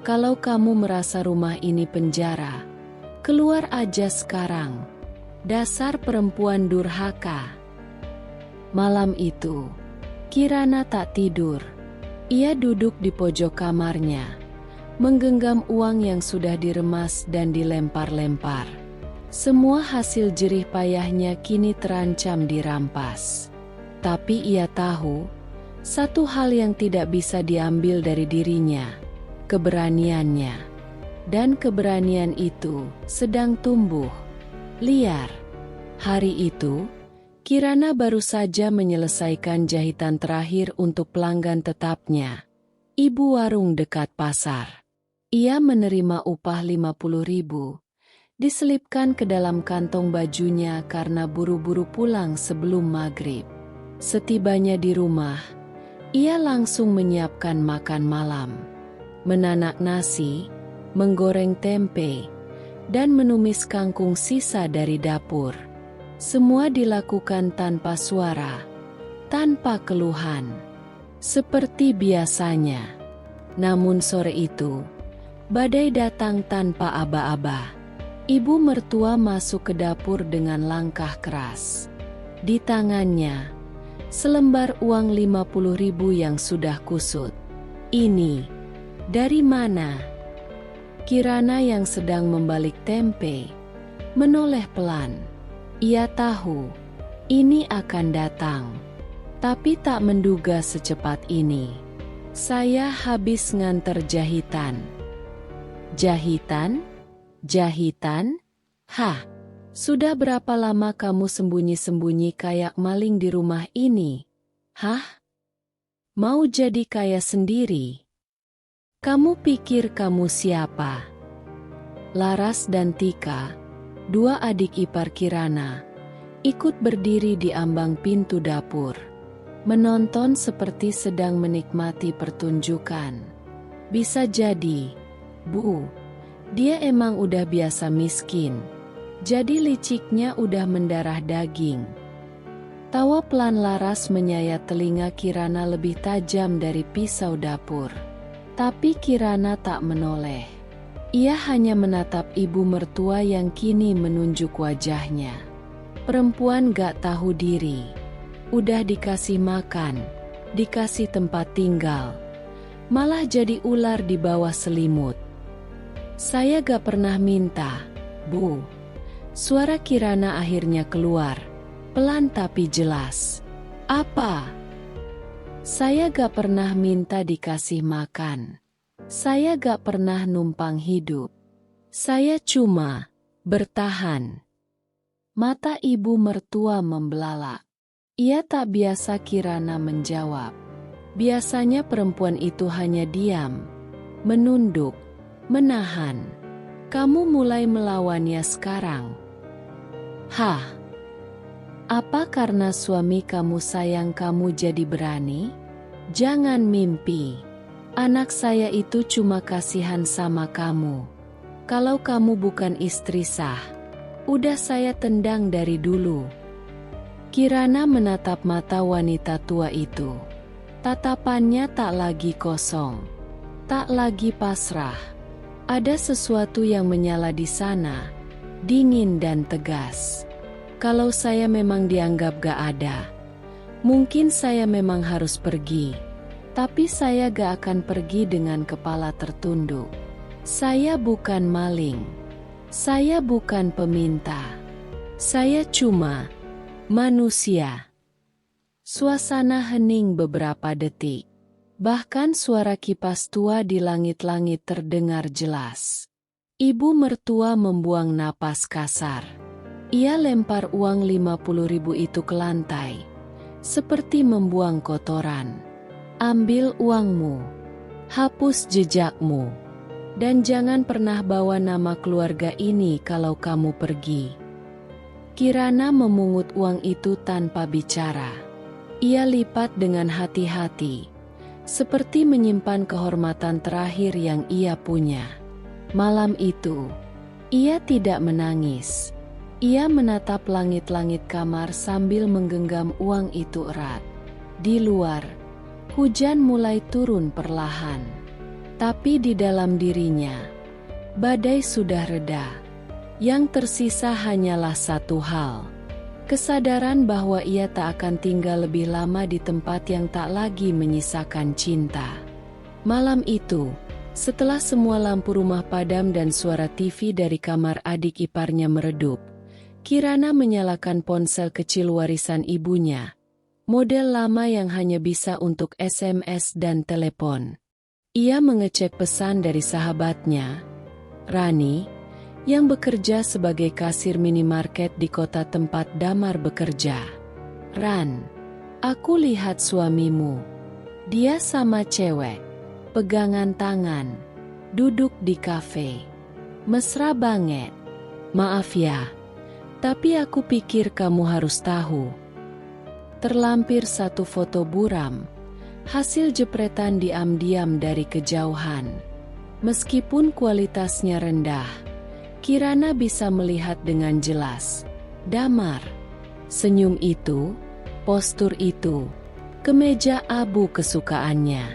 Kalau kamu merasa rumah ini penjara, keluar aja sekarang. Dasar perempuan durhaka. Malam itu, Kirana tak tidur. Ia duduk di pojok kamarnya, menggenggam uang yang sudah diremas dan dilempar-lempar. Semua hasil jerih payahnya kini terancam dirampas. Tapi ia tahu, satu hal yang tidak bisa diambil dari dirinya, keberaniannya. Dan keberanian itu sedang tumbuh liar. Hari itu, Kirana baru saja menyelesaikan jahitan terakhir untuk pelanggan tetapnya, ibu warung dekat pasar. Ia menerima upah 50.000, diselipkan ke dalam kantong bajunya karena buru-buru pulang sebelum maghrib. Setibanya di rumah, ia langsung menyiapkan makan malam. Menanak nasi, menggoreng tempe, dan menumis kangkung sisa dari dapur. Semua dilakukan tanpa suara, tanpa keluhan, seperti biasanya. Namun sore itu, badai datang tanpa aba-aba. Ibu mertua masuk ke dapur dengan langkah keras. Di tangannya, selembar uang 50.000 yang sudah kusut. "Ini, dari mana?" Kirana yang sedang membalik tempe, menoleh pelan. Ia tahu, ini akan datang. Tapi tak menduga secepat ini. "Saya habis nganter jahitan." "Jahitan? Jahitan? Hah? Sudah berapa lama kamu sembunyi-sembunyi kayak maling di rumah ini? Hah? Mau jadi kaya sendiri? Kamu pikir kamu siapa?" Laras dan Tika, dua adik ipar Kirana, ikut berdiri di ambang pintu dapur. Menonton seperti sedang menikmati pertunjukan. Bisa jadi, Bu, dia emang udah biasa miskin. Jadi liciknya udah mendarah daging. Tawa pelan Laras menyayat telinga Kirana lebih tajam dari pisau dapur. Tapi Kirana tak menoleh. Ia hanya menatap ibu mertua yang kini menunjuk wajahnya. Perempuan gak tahu diri. Udah dikasih makan, dikasih tempat tinggal, malah jadi ular di bawah selimut. "Saya gak pernah minta, Bu." Suara Kirana akhirnya keluar, pelan tapi jelas. "Apa?" "Saya gak pernah minta dikasih makan. Saya gak pernah numpang hidup. Saya cuma bertahan." Mata ibu mertua membelalak. Ia tak biasa Kirana menjawab. Biasanya perempuan itu hanya diam, menunduk, menahan. "Kamu mulai melawannya sekarang. Hah? Apa karena suami kamu sayang kamu jadi berani? Jangan mimpi. Anak saya itu cuma kasihan sama kamu. Kalau kamu bukan istri sah, udah saya tendang dari dulu." Kirana menatap mata wanita tua itu. Tatapannya tak lagi kosong, tak lagi pasrah. Ada sesuatu yang menyala di sana, dingin dan tegas. "Kalau saya memang dianggap gak ada, mungkin saya memang harus pergi. Tapi saya gak akan pergi dengan kepala tertunduk. Saya bukan maling. Saya bukan peminta. Saya cuma manusia." Suasana hening beberapa detik. Bahkan suara kipas tua di langit-langit terdengar jelas. Ibu mertua membuang napas kasar. Ia lempar uang 50.000 itu ke lantai, seperti membuang kotoran. "Ambil uangmu, hapus jejakmu, dan jangan pernah bawa nama keluarga ini kalau kamu pergi." Kirana memungut uang itu tanpa bicara. Ia lipat dengan hati-hati, seperti menyimpan kehormatan terakhir yang ia punya. Malam itu, ia tidak menangis. Ia menatap langit-langit kamar sambil menggenggam uang itu erat. Di luar, hujan mulai turun perlahan. Tapi di dalam dirinya, badai sudah reda. Yang tersisa hanyalah satu hal. Kesadaran bahwa ia tak akan tinggal lebih lama di tempat yang tak lagi menyisakan cinta. Malam itu, setelah semua lampu rumah padam dan suara TV dari kamar adik iparnya meredup, Kirana menyalakan ponsel kecil warisan ibunya. Model lama yang hanya bisa untuk SMS dan telepon. Ia mengecek pesan dari sahabatnya, Rani, yang bekerja sebagai kasir minimarket di kota tempat Damar bekerja. "Ran, aku lihat suamimu. Dia sama cewek. Pegangan tangan. Duduk di kafe. Mesra banget. Maaf ya, tapi aku pikir kamu harus tahu. Terlampir satu foto buram, hasil jepretan diam-diam dari kejauhan. Meskipun kualitasnya rendah, Kirana bisa melihat dengan jelas. Damar. Senyum itu, postur itu, kemeja abu kesukaannya.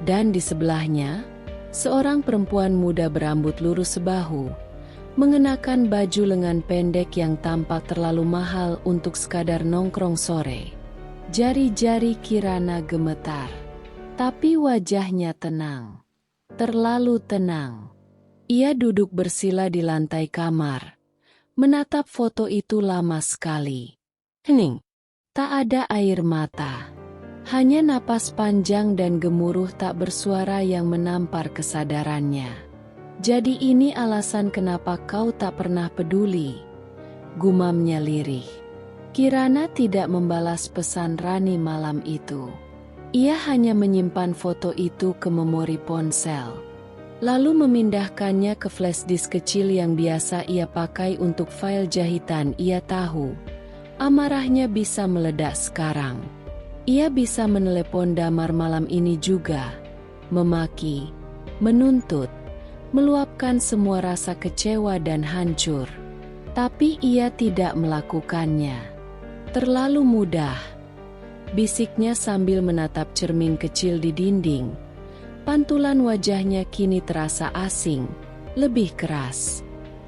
Dan di sebelahnya, seorang perempuan muda berambut lurus sebahu, mengenakan baju lengan pendek yang tampak terlalu mahal untuk sekadar nongkrong sore. Jari-jari Kirana gemetar, tapi wajahnya tenang. Terlalu tenang. Ia duduk bersila di lantai kamar, menatap foto itu lama sekali. Hening. Tak ada air mata. Hanya napas panjang dan gemuruh tak bersuara yang menampar kesadarannya. Jadi ini alasan kenapa kau tak pernah peduli, gumamnya lirih. Kirana tidak membalas pesan Rani malam itu. Ia hanya menyimpan foto itu ke memori ponsel, lalu memindahkannya ke flash disk kecil yang biasa ia pakai untuk file jahitan. Ia tahu, amarahnya bisa meledak sekarang. Ia bisa menelepon Damar malam ini juga, memaki, menuntut, meluapkan semua rasa kecewa dan hancur. Tapi ia tidak melakukannya. Terlalu mudah, bisiknya sambil menatap cermin kecil di dinding. Pantulan wajahnya kini terasa asing, lebih keras.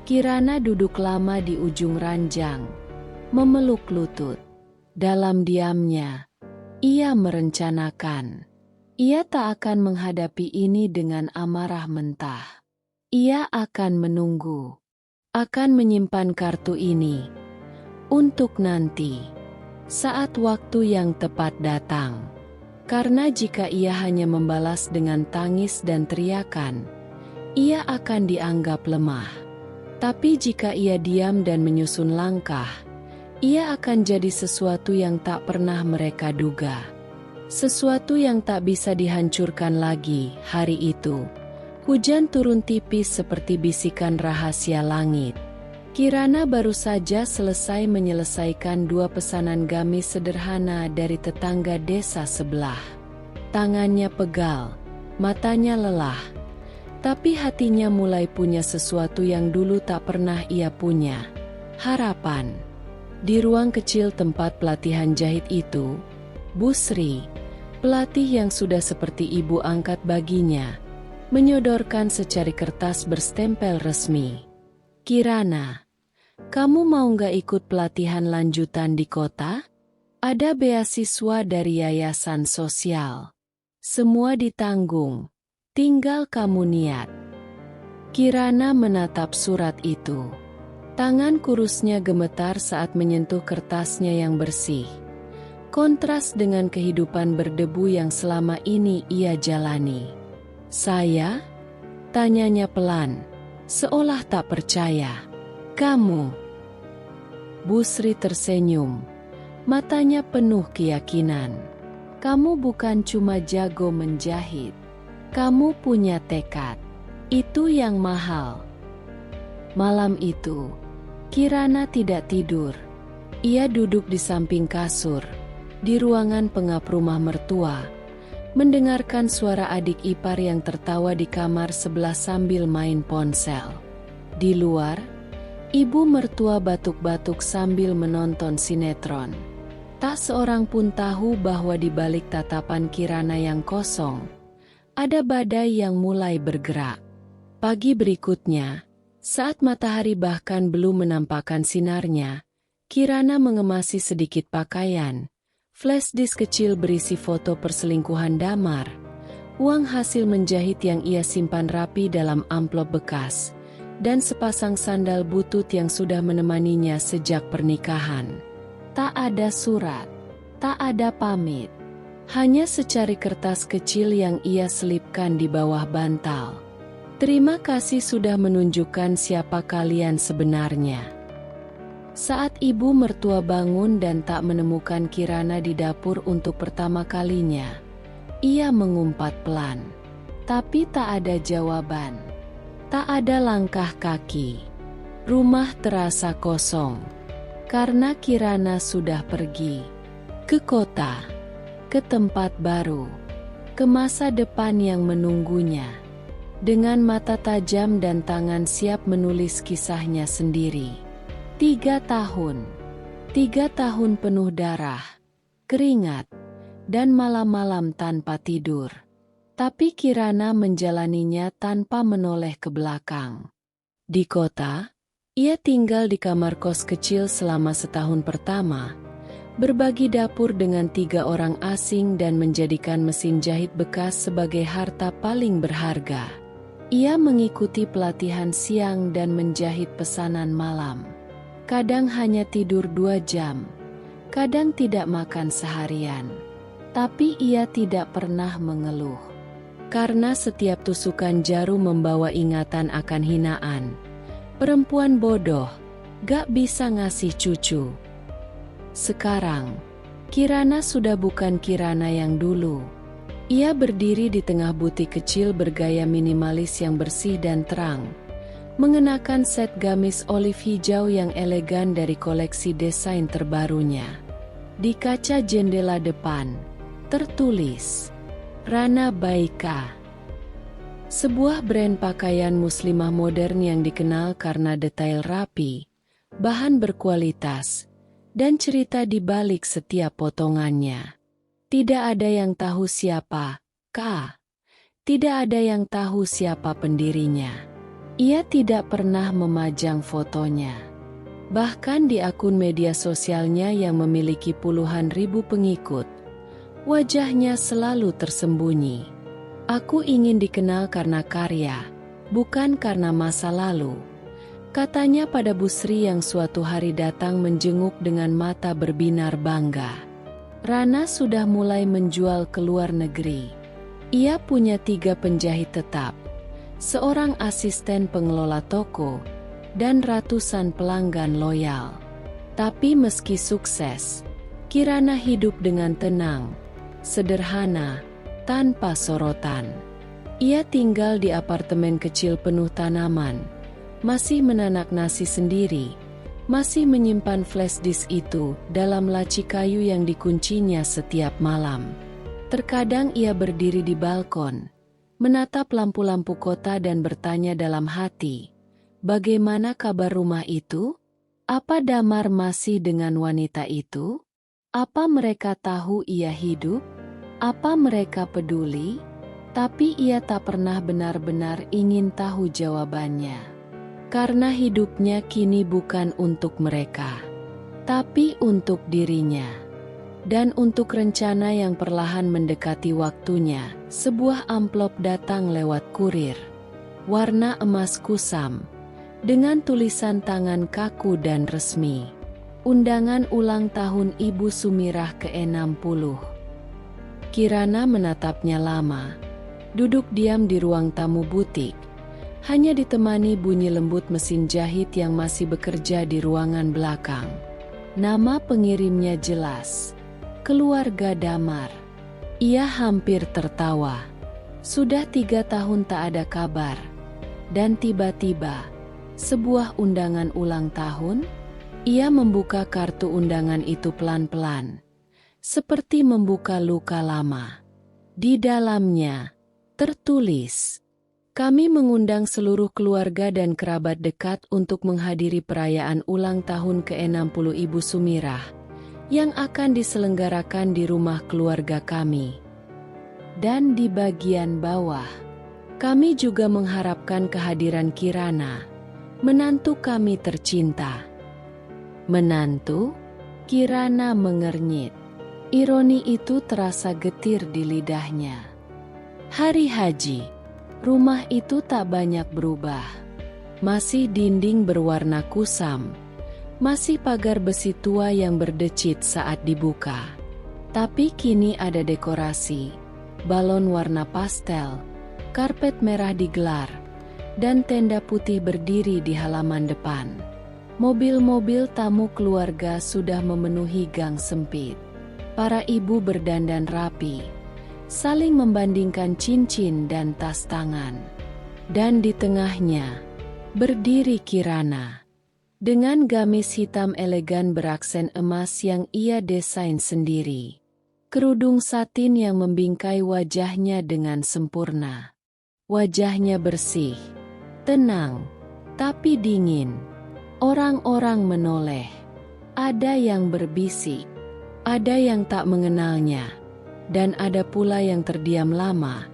Kirana duduk lama di ujung ranjang, memeluk lutut. Dalam diamnya, ia merencanakan. Ia tak akan menghadapi ini dengan amarah mentah. Ia akan menunggu. Akan menyimpan kartu ini untuk nanti, saat waktu yang tepat datang. Karena jika ia hanya membalas dengan tangis dan teriakan, ia akan dianggap lemah. Tapi jika ia diam dan menyusun langkah, ia akan jadi sesuatu yang tak pernah mereka duga. Sesuatu yang tak bisa dihancurkan lagi. Hari itu, hujan turun tipis seperti bisikan rahasia langit. Kirana baru saja selesai menyelesaikan 2 pesanan gamis sederhana dari tetangga desa sebelah. Tangannya pegal, matanya lelah, tapi hatinya mulai punya sesuatu yang dulu tak pernah ia punya. Harapan. Di ruang kecil tempat pelatihan jahit itu, Bu Sri, pelatih yang sudah seperti ibu angkat baginya, menyodorkan secari kertas berstempel resmi. Kirana, kamu mau nggak ikut pelatihan lanjutan di kota? Ada beasiswa dari yayasan sosial. Semua ditanggung, tinggal kamu niat. Kirana menatap surat itu. Tangan kurusnya gemetar saat menyentuh kertasnya yang bersih. Kontras dengan kehidupan berdebu yang selama ini ia jalani. Saya? Tanyanya pelan, seolah tak percaya. Kamu? Bu Sri tersenyum, matanya penuh keyakinan. Kamu bukan cuma jago menjahit, kamu punya tekad. Itu yang mahal. Malam itu, Kirana tidak tidur. Ia duduk di samping kasur, di ruangan pengap rumah mertua, mendengarkan suara adik ipar yang tertawa di kamar sebelah sambil main ponsel. Di luar, ibu mertua batuk-batuk sambil menonton sinetron. Tak seorang pun tahu bahwa di balik tatapan Kirana yang kosong, ada badai yang mulai bergerak. Pagi berikutnya, saat matahari bahkan belum menampakkan sinarnya, Kirana mengemasi sedikit pakaian. Flash disk kecil berisi foto perselingkuhan Damar, uang hasil menjahit yang ia simpan rapi dalam amplop bekas, dan sepasang sandal butut yang sudah menemaninya sejak pernikahan. Tak ada surat, tak ada pamit, hanya secari kertas kecil yang ia selipkan di bawah bantal. Terima kasih sudah menunjukkan siapa kalian sebenarnya. Saat ibu mertua bangun dan tak menemukan Kirana di dapur untuk pertama kalinya, ia mengumpat pelan. Tapi tak ada jawaban. Tak ada langkah kaki. Rumah terasa kosong. Karena Kirana sudah pergi. Ke kota. Ke tempat baru. Ke masa depan yang menunggunya. Dengan mata tajam dan tangan siap menulis kisahnya sendiri. 3 tahun. 3 tahun penuh darah, keringat, dan malam-malam tanpa tidur. Tapi Kirana menjalaninya tanpa menoleh ke belakang. Di kota, ia tinggal di kamar kos kecil selama setahun pertama, berbagi dapur dengan 3 orang asing dan menjadikan mesin jahit bekas sebagai harta paling berharga. Ia mengikuti pelatihan siang dan menjahit pesanan malam. Kadang hanya tidur 2 jam, kadang tidak makan seharian. Tapi ia tidak pernah mengeluh. Karena setiap tusukan jarum membawa ingatan akan hinaan. Perempuan bodoh, gak bisa ngasih cucu. Sekarang, Kirana sudah bukan Kirana yang dulu. Ia berdiri di tengah butik kecil bergaya minimalis yang bersih dan terang. Mengenakan set gamis olive hijau yang elegan dari koleksi desain terbarunya. Di kaca jendela depan, tertulis Rana Baika. Sebuah brand pakaian muslimah modern yang dikenal karena detail rapi, bahan berkualitas, dan cerita di balik setiap potongannya. Tidak ada yang tahu siapa K. Tidak ada yang tahu siapa pendirinya. Ia tidak pernah memajang fotonya. Bahkan di akun media sosialnya yang memiliki puluhan ribu pengikut, wajahnya selalu tersembunyi. Aku ingin dikenal karena karya, bukan karena masa lalu. Katanya pada Bu Sri yang suatu hari datang menjenguk dengan mata berbinar bangga. Rana sudah mulai menjual ke luar negeri. Ia punya 3 penjahit tetap, seorang asisten pengelola toko, dan ratusan pelanggan loyal. Tapi meski sukses, Kirana hidup dengan tenang, sederhana, tanpa sorotan. Ia tinggal di apartemen kecil penuh tanaman, masih menanak nasi sendiri, masih menyimpan flash disk itu dalam laci kayu yang dikuncinya setiap malam. Terkadang ia berdiri di balkon, menatap lampu-lampu kota dan bertanya dalam hati, bagaimana kabar rumah itu? Apa Damar masih dengan wanita itu? Apa mereka tahu ia hidup? Apa mereka peduli? Tapi ia tak pernah benar-benar ingin tahu jawabannya. Karena hidupnya kini bukan untuk mereka, tapi untuk dirinya. Dan untuk rencana yang perlahan mendekati waktunya, sebuah amplop datang lewat kurir. Warna emas kusam, dengan tulisan tangan kaku dan resmi. Undangan ulang tahun Ibu Sumirah ke-60. Kirana menatapnya lama, duduk diam di ruang tamu butik, hanya ditemani bunyi lembut mesin jahit yang masih bekerja di ruangan belakang. Nama pengirimnya jelas, keluarga Damar. Ia hampir tertawa. Sudah 3 tahun tak ada kabar. Dan tiba-tiba, sebuah undangan ulang tahun. Ia membuka kartu undangan itu pelan-pelan, seperti membuka luka lama. Di dalamnya, tertulis, kami mengundang seluruh keluarga dan kerabat dekat untuk menghadiri perayaan ulang tahun ke-60 Ibu Sumirah, yang akan diselenggarakan di rumah keluarga kami. Dan di bagian bawah, kami juga mengharapkan kehadiran Kirana, menantu kami tercinta. Menantu? Kirana mengernyit. Ironi itu terasa getir di lidahnya. Hari haji, rumah itu tak banyak berubah. Masih dinding berwarna kusam, masih pagar besi tua yang berdecit saat dibuka. Tapi kini ada dekorasi, balon warna pastel, karpet merah digelar, dan tenda putih berdiri di halaman depan. Mobil-mobil tamu keluarga sudah memenuhi gang sempit. Para ibu berdandan rapi, saling membandingkan cincin dan tas tangan. Dan di tengahnya, berdiri Kirana. Dengan gamis hitam elegan beraksen emas yang ia desain sendiri. Kerudung satin yang membingkai wajahnya dengan sempurna. Wajahnya bersih, tenang, tapi dingin. Orang-orang menoleh. Ada yang berbisik, ada yang tak mengenalnya, dan ada pula yang terdiam lama,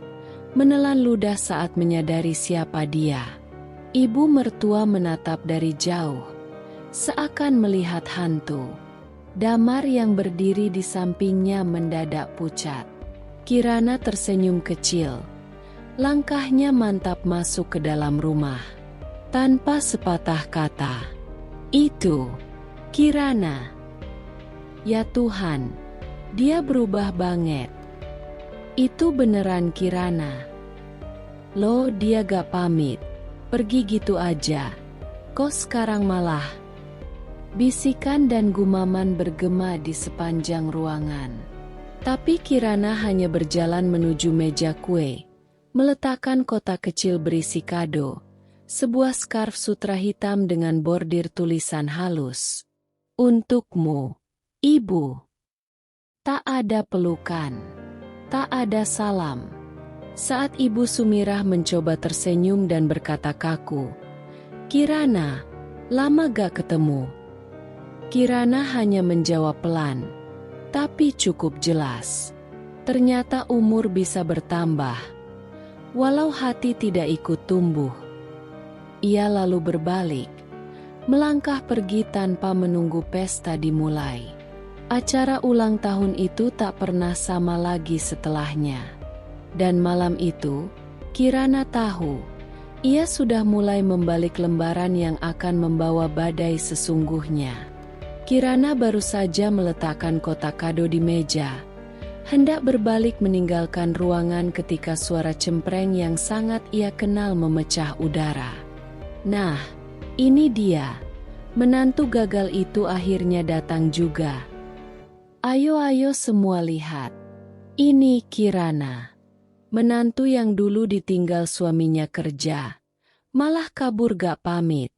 menelan ludah saat menyadari siapa dia. Ibu mertua menatap dari jauh, seakan melihat hantu. Damar yang berdiri di sampingnya mendadak pucat. Kirana tersenyum kecil. Langkahnya mantap masuk ke dalam rumah. Tanpa sepatah kata. Itu Kirana. Ya Tuhan, dia berubah banget. Itu beneran Kirana. Loh, dia gak pamit. Pergi gitu aja. Kok sekarang malah... Bisikan dan gumaman bergema di sepanjang ruangan. Tapi Kirana hanya berjalan menuju meja kue, meletakkan kotak kecil berisi kado, sebuah skarf sutra hitam dengan bordir tulisan halus. Untukmu, Ibu. Tak ada pelukan, tak ada salam. Saat Ibu Sumirah mencoba tersenyum dan berkata kaku, "Kirana, lama gak ketemu?" Kirana hanya menjawab pelan, tapi cukup jelas. Ternyata umur bisa bertambah, walau hati tidak ikut tumbuh. Ia lalu berbalik, melangkah pergi tanpa menunggu pesta dimulai. Acara ulang tahun itu tak pernah sama lagi setelahnya. Dan malam itu, Kirana tahu, ia sudah mulai membalik lembaran yang akan membawa badai sesungguhnya. Kirana baru saja meletakkan kotak kado di meja, hendak berbalik meninggalkan ruangan ketika suara cempreng yang sangat ia kenal memecah udara. Nah, ini dia, menantu gagal itu akhirnya datang juga. Ayo semua lihat, ini Kirana. Menantu yang dulu ditinggal suaminya kerja, malah kabur gak pamit.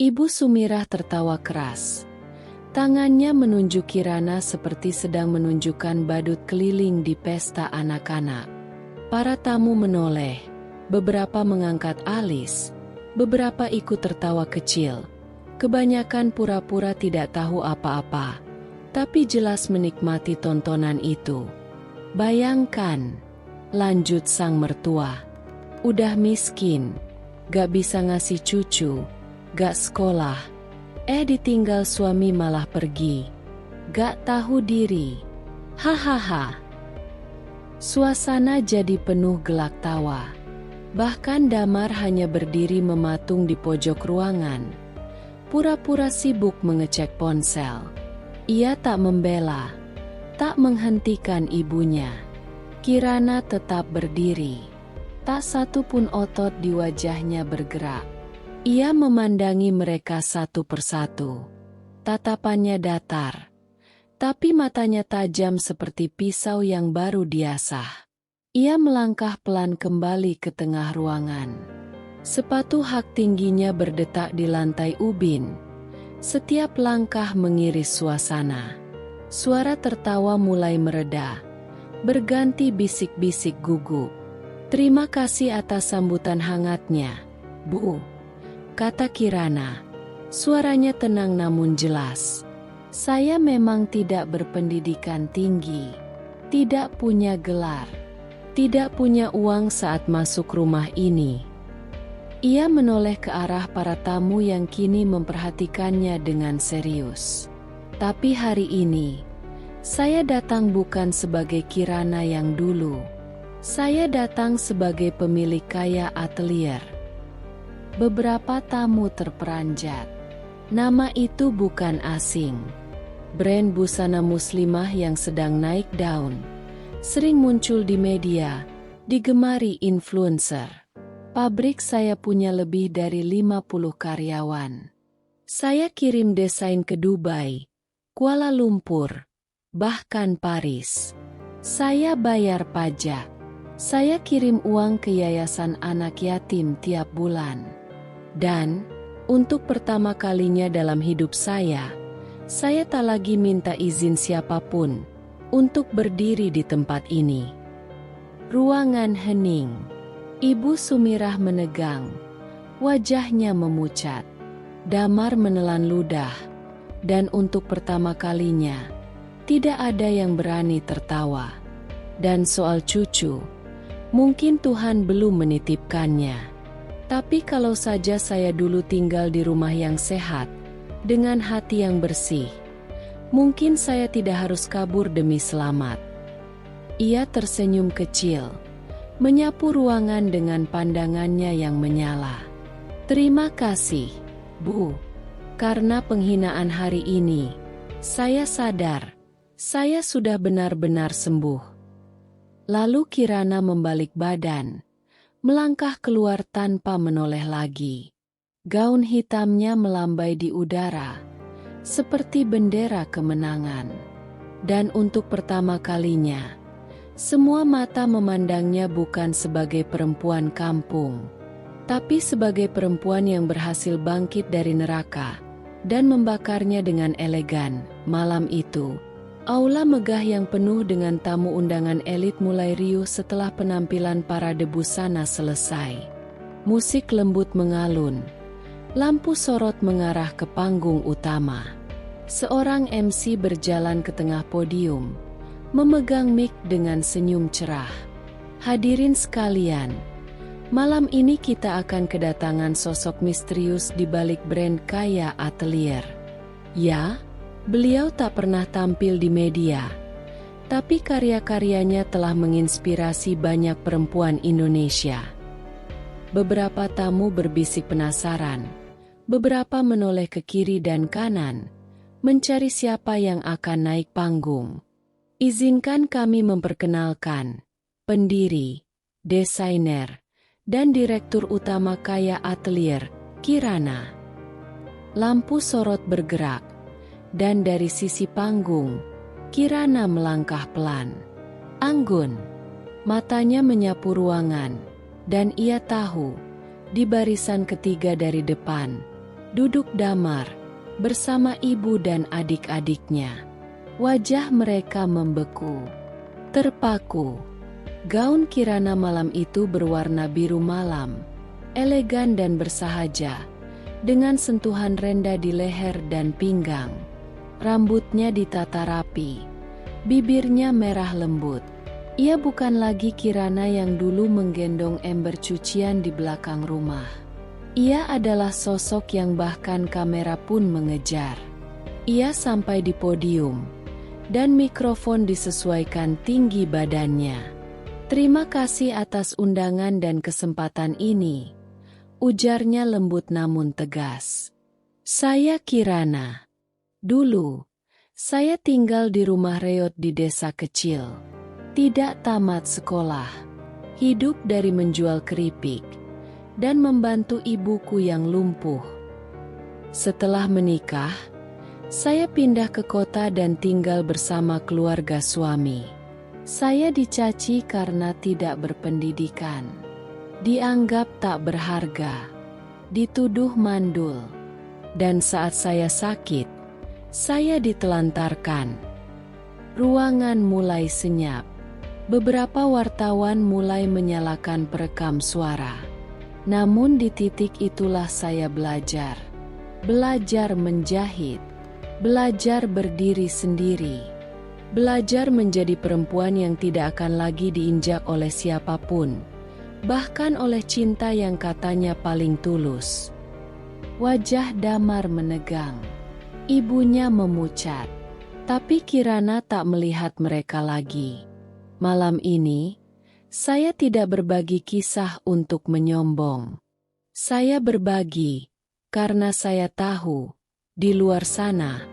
Ibu Sumirah tertawa keras. Tangannya menunjuk Kirana seperti sedang menunjukkan badut keliling di pesta anak-anak. Para tamu menoleh, beberapa mengangkat alis, beberapa ikut tertawa kecil. Kebanyakan pura-pura tidak tahu apa-apa, tapi jelas menikmati tontonan itu. Bayangkan, lanjut sang mertua, udah miskin, gak bisa ngasih cucu, gak sekolah. Ditinggal suami malah pergi. Gak tahu diri. Hahaha. Suasana jadi penuh gelak tawa. Bahkan Damar hanya berdiri mematung di pojok ruangan. Pura-pura sibuk mengecek ponsel. Ia tak membela, tak menghentikan ibunya. Kirana tetap berdiri. Tak satu pun otot di wajahnya bergerak. Ia memandangi mereka satu persatu. Tatapannya datar, tapi matanya tajam seperti pisau yang baru diasah. Ia melangkah pelan kembali ke tengah ruangan. Sepatu hak tingginya berdetak di lantai ubin. Setiap langkah mengiris suasana. Suara tertawa mulai mereda, berganti bisik-bisik gugup. "Terima kasih atas sambutan hangatnya, Bu," kata Kirana. Suaranya tenang namun jelas. "Saya memang tidak berpendidikan tinggi, tidak punya gelar, tidak punya uang saat masuk rumah ini." Ia menoleh ke arah para tamu yang kini memperhatikannya dengan serius. "Tapi hari ini, saya datang bukan sebagai Kirana yang dulu. Saya datang sebagai pemilik kaya atelier." Beberapa tamu terperanjat. Nama itu bukan asing. Brand busana muslimah yang sedang naik daun. Sering muncul di media, digemari influencer. "Pabrik saya punya lebih dari 50 karyawan. Saya kirim desain ke Dubai, Kuala Lumpur, bahkan Paris. Saya bayar pajak. Saya kirim uang ke yayasan anak yatim tiap bulan. Dan, untuk pertama kalinya dalam hidup saya tak lagi minta izin siapapun untuk berdiri di tempat ini. Ruangan hening. Ibu Sumirah menegang. Wajahnya memucat. Damar menelan ludah. Dan untuk pertama kalinya, tidak ada yang berani tertawa. Dan soal cucu, mungkin Tuhan belum menitipkannya. Tapi kalau saja saya dulu tinggal di rumah yang sehat, dengan hati yang bersih, mungkin saya tidak harus kabur demi selamat. Ia tersenyum kecil, menyapu ruangan dengan pandangannya yang menyala. Terima kasih, Bu. Karena penghinaan hari ini, saya sadar, saya sudah benar-benar sembuh. Lalu Kirana membalik badan, melangkah keluar tanpa menoleh lagi. Gaun hitamnya melambai di udara, seperti bendera kemenangan. Dan untuk pertama kalinya, semua mata memandangnya bukan sebagai perempuan kampung, tapi sebagai perempuan yang berhasil bangkit dari neraka dan membakarnya dengan elegan. Malam itu, aula megah yang penuh dengan tamu undangan elit mulai riuh setelah penampilan parade busana selesai. Musik lembut mengalun. Lampu sorot mengarah ke panggung utama. Seorang MC berjalan ke tengah podium, memegang mic dengan senyum cerah. Hadirin sekalian, malam ini kita akan kedatangan sosok misterius di balik brand Kaya Atelier. Ya, beliau tak pernah tampil di media, tapi karya-karyanya telah menginspirasi banyak perempuan Indonesia. Beberapa tamu berbisik penasaran. Beberapa menoleh ke kiri dan kanan, mencari siapa yang akan naik panggung. Izinkan kami memperkenalkan pendiri, desainer, dan direktur utama Kaya Atelier, Kirana. Lampu sorot bergerak, dan dari sisi panggung, Kirana melangkah pelan. Anggun, matanya menyapu ruangan, dan ia tahu, di barisan ketiga dari depan, duduk Damar, bersama ibu dan adik-adiknya. Wajah mereka membeku, terpaku. Gaun Kirana malam itu berwarna biru malam, elegan dan bersahaja, dengan sentuhan rendah di leher dan pinggang. Rambutnya ditata rapi, bibirnya merah lembut. Ia bukan lagi Kirana yang dulu menggendong ember cucian di belakang rumah. Ia adalah sosok yang bahkan kamera pun mengejar. Ia sampai di podium, dan mikrofon disesuaikan tinggi badannya. Terima kasih atas undangan dan kesempatan ini, ujarnya lembut namun tegas. Saya Kirana. Dulu, saya tinggal di rumah reot di desa kecil. Tidak tamat sekolah, hidup dari menjual keripik, dan membantu ibuku yang lumpuh. Setelah menikah, saya pindah ke kota dan tinggal bersama keluarga suami. Saya dicaci karena tidak berpendidikan, dianggap tak berharga, dituduh mandul, dan saat saya sakit, saya ditelantarkan. Ruangan mulai senyap. Beberapa wartawan mulai menyalakan perekam suara. Namun di titik itulah saya belajar. Belajar menjahit. Belajar berdiri sendiri. Belajar menjadi perempuan yang tidak akan lagi diinjak oleh siapapun. Bahkan oleh cinta yang katanya paling tulus. Wajah Damar menegang. Ibunya memucat. Tapi Kirana tak melihat mereka lagi. Malam ini, saya tidak berbagi kisah untuk menyombong. Saya berbagi, karena saya tahu, di luar sana,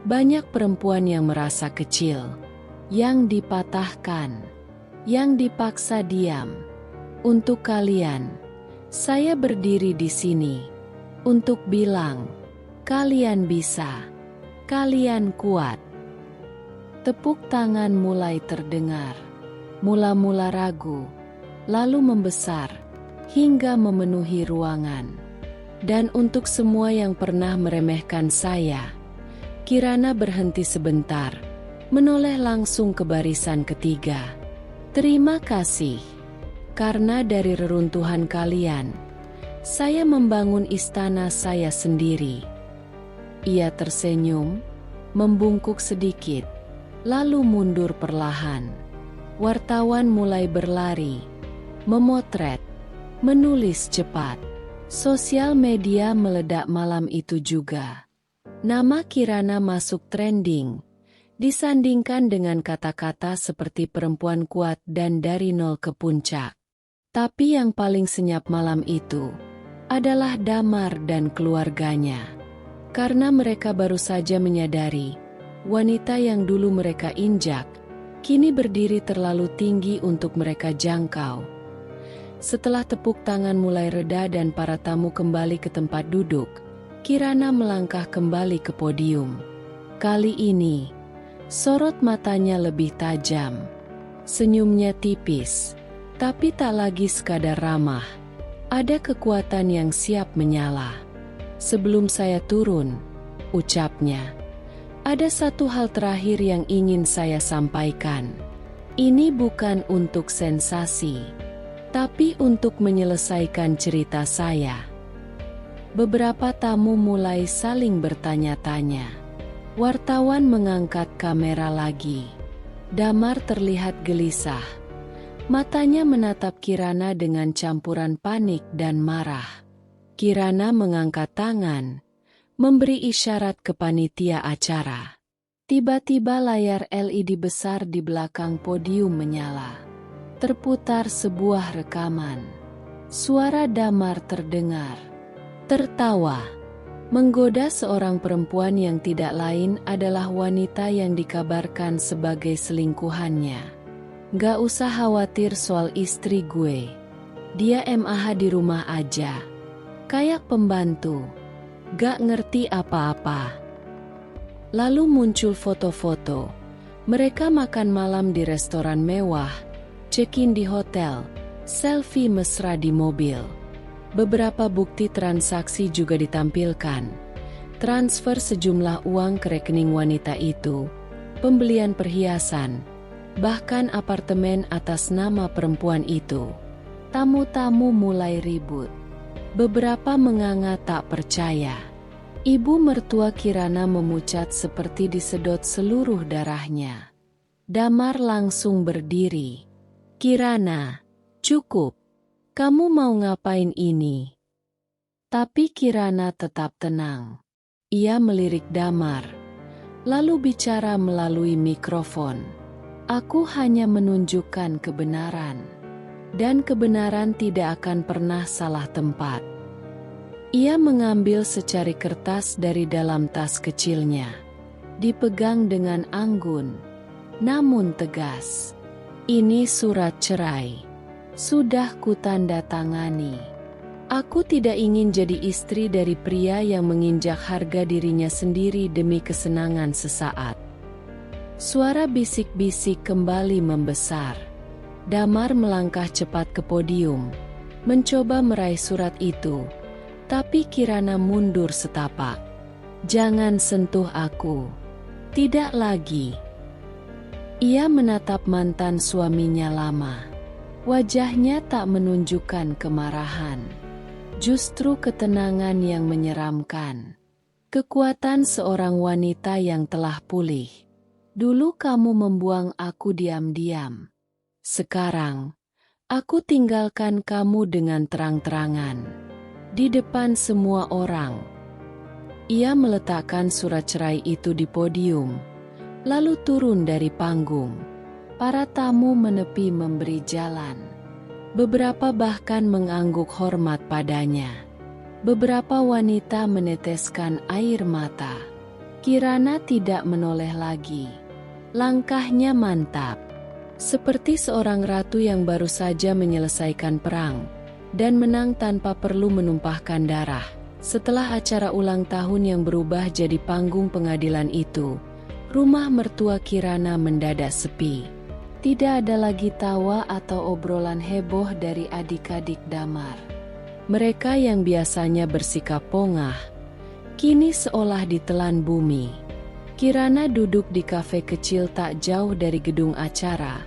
banyak perempuan yang merasa kecil, yang dipatahkan, yang dipaksa diam. Untuk kalian, saya berdiri di sini, untuk bilang, kalian bisa, kalian kuat. Tepuk tangan mulai terdengar. Mula-mula ragu, lalu membesar, hingga memenuhi ruangan. Dan untuk semua yang pernah meremehkan saya, Kirana berhenti sebentar, menoleh langsung ke barisan ketiga. Terima kasih, karena dari reruntuhan kalian, saya membangun istana saya sendiri. Ia tersenyum, membungkuk sedikit, lalu mundur perlahan. Wartawan mulai berlari, memotret, menulis cepat. Sosial media meledak malam itu juga. Nama Kirana masuk trending, disandingkan dengan kata-kata seperti perempuan kuat dan dari nol ke puncak. Tapi yang paling senyap malam itu adalah Damar dan keluarganya. Karena mereka baru saja menyadari, wanita yang dulu mereka injak, kini berdiri terlalu tinggi untuk mereka jangkau. Setelah tepuk tangan mulai reda dan para tamu kembali ke tempat duduk, Kirana melangkah kembali ke podium. Kali ini, sorot matanya lebih tajam. Senyumnya tipis, tapi tak lagi sekadar ramah. Ada kekuatan yang siap menyala. Sebelum saya turun, ucapnya, ada satu hal terakhir yang ingin saya sampaikan. Ini bukan untuk sensasi, tapi untuk menyelesaikan cerita saya. Beberapa tamu mulai saling bertanya-tanya. Wartawan mengangkat kamera lagi. Damar terlihat gelisah. Matanya menatap Kirana dengan campuran panik dan marah. Kirana mengangkat tangan, memberi isyarat ke panitia acara. Tiba-tiba layar LED besar di belakang podium menyala. Terputar sebuah rekaman. Suara Damar terdengar. Tertawa. Menggoda seorang perempuan yang tidak lain adalah wanita yang dikabarkan sebagai selingkuhannya. Gak usah khawatir soal istri gue. Dia MAH di rumah aja. Kayak pembantu. Gak ngerti apa-apa. Lalu muncul foto-foto. Mereka makan malam di restoran mewah, check-in di hotel, selfie mesra di mobil. Beberapa bukti transaksi juga ditampilkan. Transfer sejumlah uang ke rekening wanita itu, pembelian perhiasan, bahkan apartemen atas nama perempuan itu. Tamu-tamu mulai ribut. Beberapa menganga tak percaya. Ibu mertua Kirana memucat seperti disedot seluruh darahnya. Damar langsung berdiri. Kirana, cukup. Kamu mau ngapain ini? Tapi Kirana tetap tenang. Ia melirik Damar, lalu bicara melalui mikrofon. Aku hanya menunjukkan kebenaran. Dan kebenaran tidak akan pernah salah tempat. Ia mengambil secari kertas dari dalam tas kecilnya. Dipegang dengan anggun, namun tegas. Ini surat cerai. Sudah kutanda tangani. Aku tidak ingin jadi istri dari pria yang menginjak harga dirinya sendiri demi kesenangan sesaat. Suara bisik-bisik kembali membesar. Damar melangkah cepat ke podium, mencoba meraih surat itu, tapi Kirana mundur setapak. Jangan sentuh aku. Tidak lagi. Ia menatap mantan suaminya lama. Wajahnya tak menunjukkan kemarahan. Justru ketenangan yang menyeramkan. Kekuatan seorang wanita yang telah pulih. Dulu kamu membuang aku diam-diam. Sekarang, aku tinggalkan kamu dengan terang-terangan. Di depan semua orang. Ia meletakkan surat cerai itu di podium, lalu turun dari panggung. Para tamu menepi memberi jalan. Beberapa bahkan mengangguk hormat padanya. Beberapa wanita meneteskan air mata. Kirana tidak menoleh lagi. Langkahnya mantap. Seperti seorang ratu yang baru saja menyelesaikan perang dan menang tanpa perlu menumpahkan darah. Setelah acara ulang tahun yang berubah jadi panggung pengadilan itu, Rumah mertua Kirana mendadak sepi. Tidak ada lagi tawa atau obrolan heboh dari adik-adik Damar. Mereka yang biasanya bersikap pongah, kini seolah ditelan bumi. Kirana duduk di kafe kecil tak jauh dari gedung acara,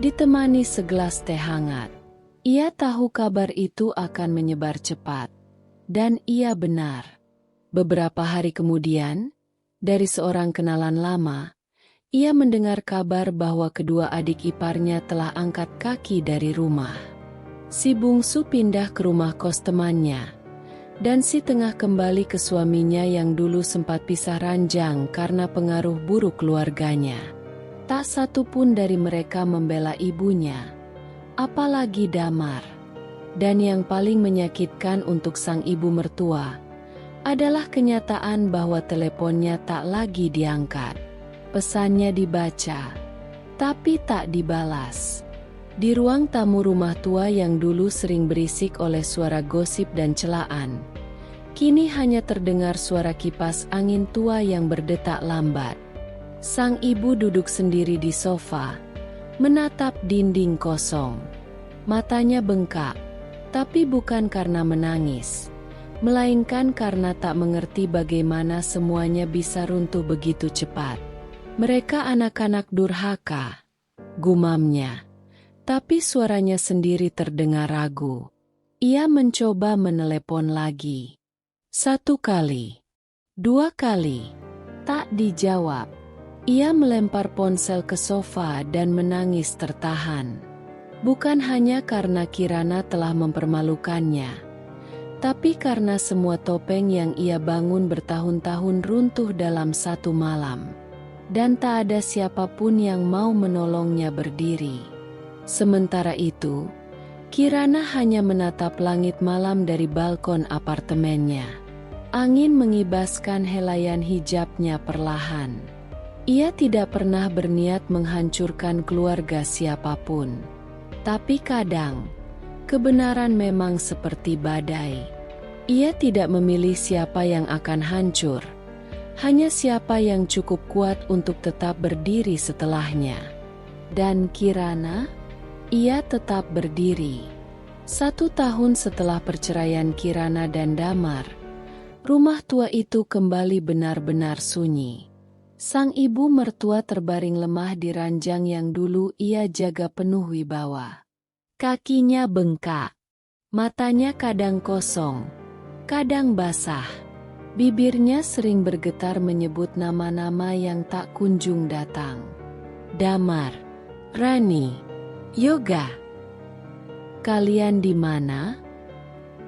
ditemani segelas teh hangat. Ia tahu kabar itu akan menyebar cepat. Dan ia benar. Beberapa hari kemudian, dari seorang kenalan lama, ia mendengar kabar bahwa kedua adik iparnya telah angkat kaki dari rumah. Si bungsu pindah ke rumah kos temannya, dan si tengah kembali ke suaminya yang dulu sempat pisah ranjang karena pengaruh buruk keluarganya. Tak satu pun dari mereka membela ibunya, apalagi Damar. Dan yang paling menyakitkan untuk sang ibu mertua adalah kenyataan bahwa teleponnya tak lagi diangkat. Pesannya dibaca, tapi tak dibalas. Di ruang tamu rumah tua yang dulu sering berisik oleh suara gosip dan celaan, kini hanya terdengar suara kipas angin tua yang berdetak lambat. Sang ibu duduk sendiri di sofa, menatap dinding kosong. Matanya bengkak. Tapi bukan karena menangis, melainkan karena tak mengerti bagaimana semuanya bisa runtuh begitu cepat. Mereka anak-anak durhaka, gumamnya. Tapi suaranya sendiri terdengar ragu. Ia mencoba menelepon lagi. 1 kali, 2 kali, tak dijawab. Ia melempar ponsel ke sofa dan menangis tertahan. Bukan hanya karena Kirana telah mempermalukannya, tapi karena semua topeng yang ia bangun bertahun-tahun runtuh dalam satu malam. Dan tak ada siapapun yang mau menolongnya berdiri. Sementara itu, Kirana hanya menatap langit malam dari balkon apartemennya. Angin mengibaskan helaian hijabnya perlahan. Ia tidak pernah berniat menghancurkan keluarga siapapun. Tapi kadang, kebenaran memang seperti badai. Ia tidak memilih siapa yang akan hancur, hanya siapa yang cukup kuat untuk tetap berdiri setelahnya. Dan Kirana, ia tetap berdiri. 1 tahun setelah perceraian Kirana dan Damar, rumah tua itu kembali benar-benar sunyi. Sang ibu mertua terbaring lemah di ranjang yang dulu ia jaga penuh wibawa. Kakinya bengkak, matanya kadang kosong, kadang basah. Bibirnya sering bergetar menyebut nama-nama yang tak kunjung datang. Damar, Rani, Yoga. Kalian di mana?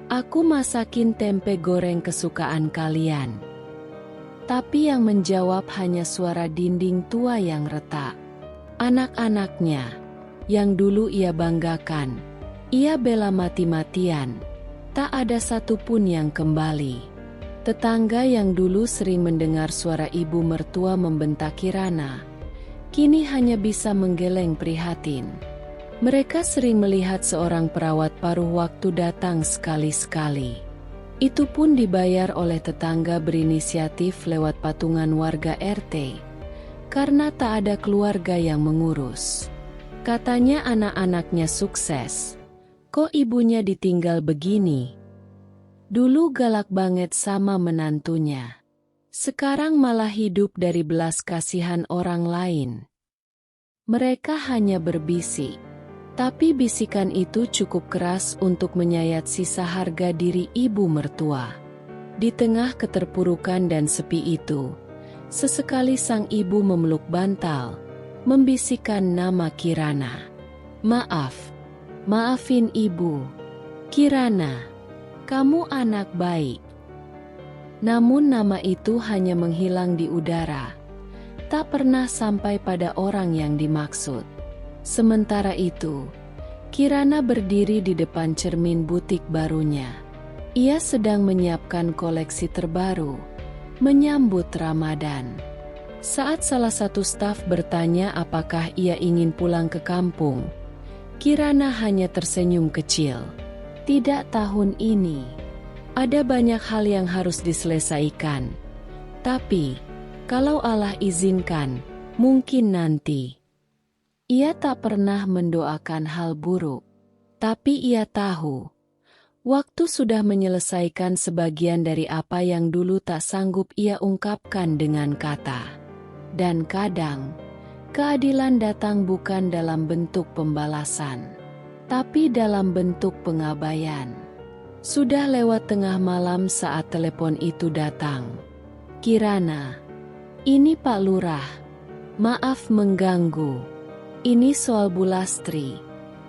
Aku masakin tempe goreng kesukaan kalian. Tapi yang menjawab hanya suara dinding tua yang retak. Anak-anaknya, yang dulu ia banggakan, ia bela mati-matian. Tak ada satupun yang kembali. Tetangga yang dulu sering mendengar suara ibu mertua membentak Kirana, kini hanya bisa menggeleng prihatin. Mereka sering melihat seorang perawat paruh waktu datang sekali-sekali. Itu pun dibayar oleh tetangga berinisiatif lewat patungan warga RT, karena tak ada keluarga yang mengurus. Katanya anak-anaknya sukses, kok ibunya ditinggal begini? Dulu galak banget sama menantunya, sekarang malah hidup dari belas kasihan orang lain. Mereka hanya berbisik. Tapi bisikan itu cukup keras untuk menyayat sisa harga diri ibu mertua. Di tengah keterpurukan dan sepi itu, sesekali sang ibu memeluk bantal, membisikkan nama Kirana. Maafin ibu. Kirana, kamu anak baik. Namun nama itu hanya menghilang di udara, tak pernah sampai pada orang yang dimaksud. Sementara itu, Kirana berdiri di depan cermin butik barunya. Ia sedang menyiapkan koleksi terbaru, menyambut Ramadan. Saat salah satu staf bertanya apakah ia ingin pulang ke kampung, Kirana hanya tersenyum kecil. Tidak tahun ini. Ada banyak hal yang harus diselesaikan. Tapi, Kalau Allah izinkan, mungkin nanti. Ia tak pernah mendoakan hal buruk, tapi ia tahu waktu sudah menyelesaikan sebagian dari apa yang dulu tak sanggup ia ungkapkan dengan kata. Dan kadang, keadilan datang bukan dalam bentuk pembalasan, tapi dalam bentuk pengabaian. Sudah lewat tengah malam saat telepon itu datang. "Kirana, ini Pak Lurah. Maaf mengganggu. Ini soal Bu Lastri,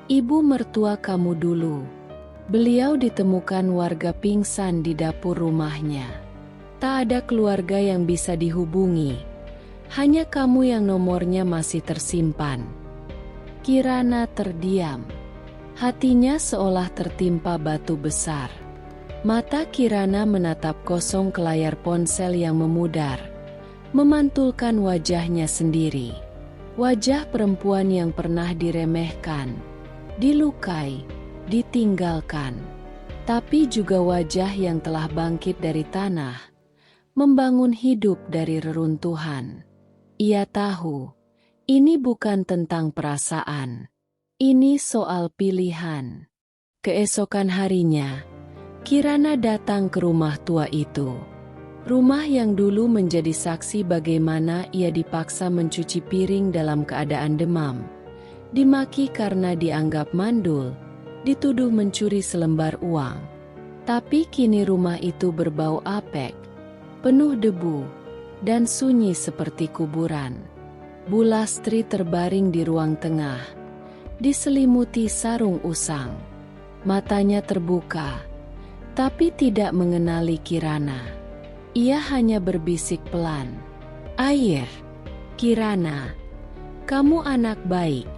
ibu mertua kamu dulu. Beliau ditemukan warga pingsan di dapur rumahnya. Tak ada keluarga yang bisa dihubungi. Hanya kamu yang nomornya masih tersimpan." Kirana terdiam. Hatinya seolah tertimpa batu besar. Mata Kirana menatap kosong ke layar ponsel yang memudar, memantulkan wajahnya sendiri. Wajah perempuan yang pernah diremehkan, dilukai, ditinggalkan, tapi juga wajah yang telah bangkit dari tanah, membangun hidup dari reruntuhan. Ia tahu, ini bukan tentang perasaan, ini soal pilihan. Keesokan harinya, Kirana datang ke rumah tua itu. Rumah yang dulu menjadi saksi bagaimana ia dipaksa mencuci piring dalam keadaan demam, dimaki karena dianggap mandul, dituduh mencuri selembar uang. Tapi kini rumah itu berbau apek, penuh debu, dan sunyi seperti kuburan. Bu Lastri terbaring di ruang tengah, diselimuti sarung usang. Matanya terbuka, tapi tidak mengenali Kirana. Ia hanya berbisik pelan, "Air, Kirana, kamu anak baik."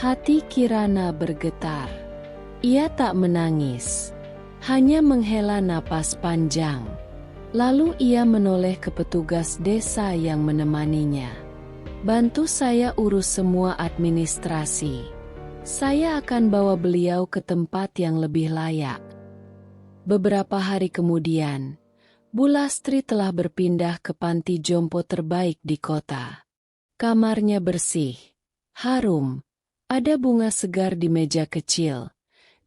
Hati Kirana bergetar. Ia tak menangis, hanya menghela napas panjang. Lalu ia menoleh ke petugas desa yang menemaninya. "Bantu saya urus semua administrasi. Saya akan bawa beliau ke tempat yang lebih layak." Beberapa hari kemudian, Bu Lastri telah berpindah ke panti jompo terbaik di kota. Kamarnya bersih, harum, ada bunga segar di meja kecil,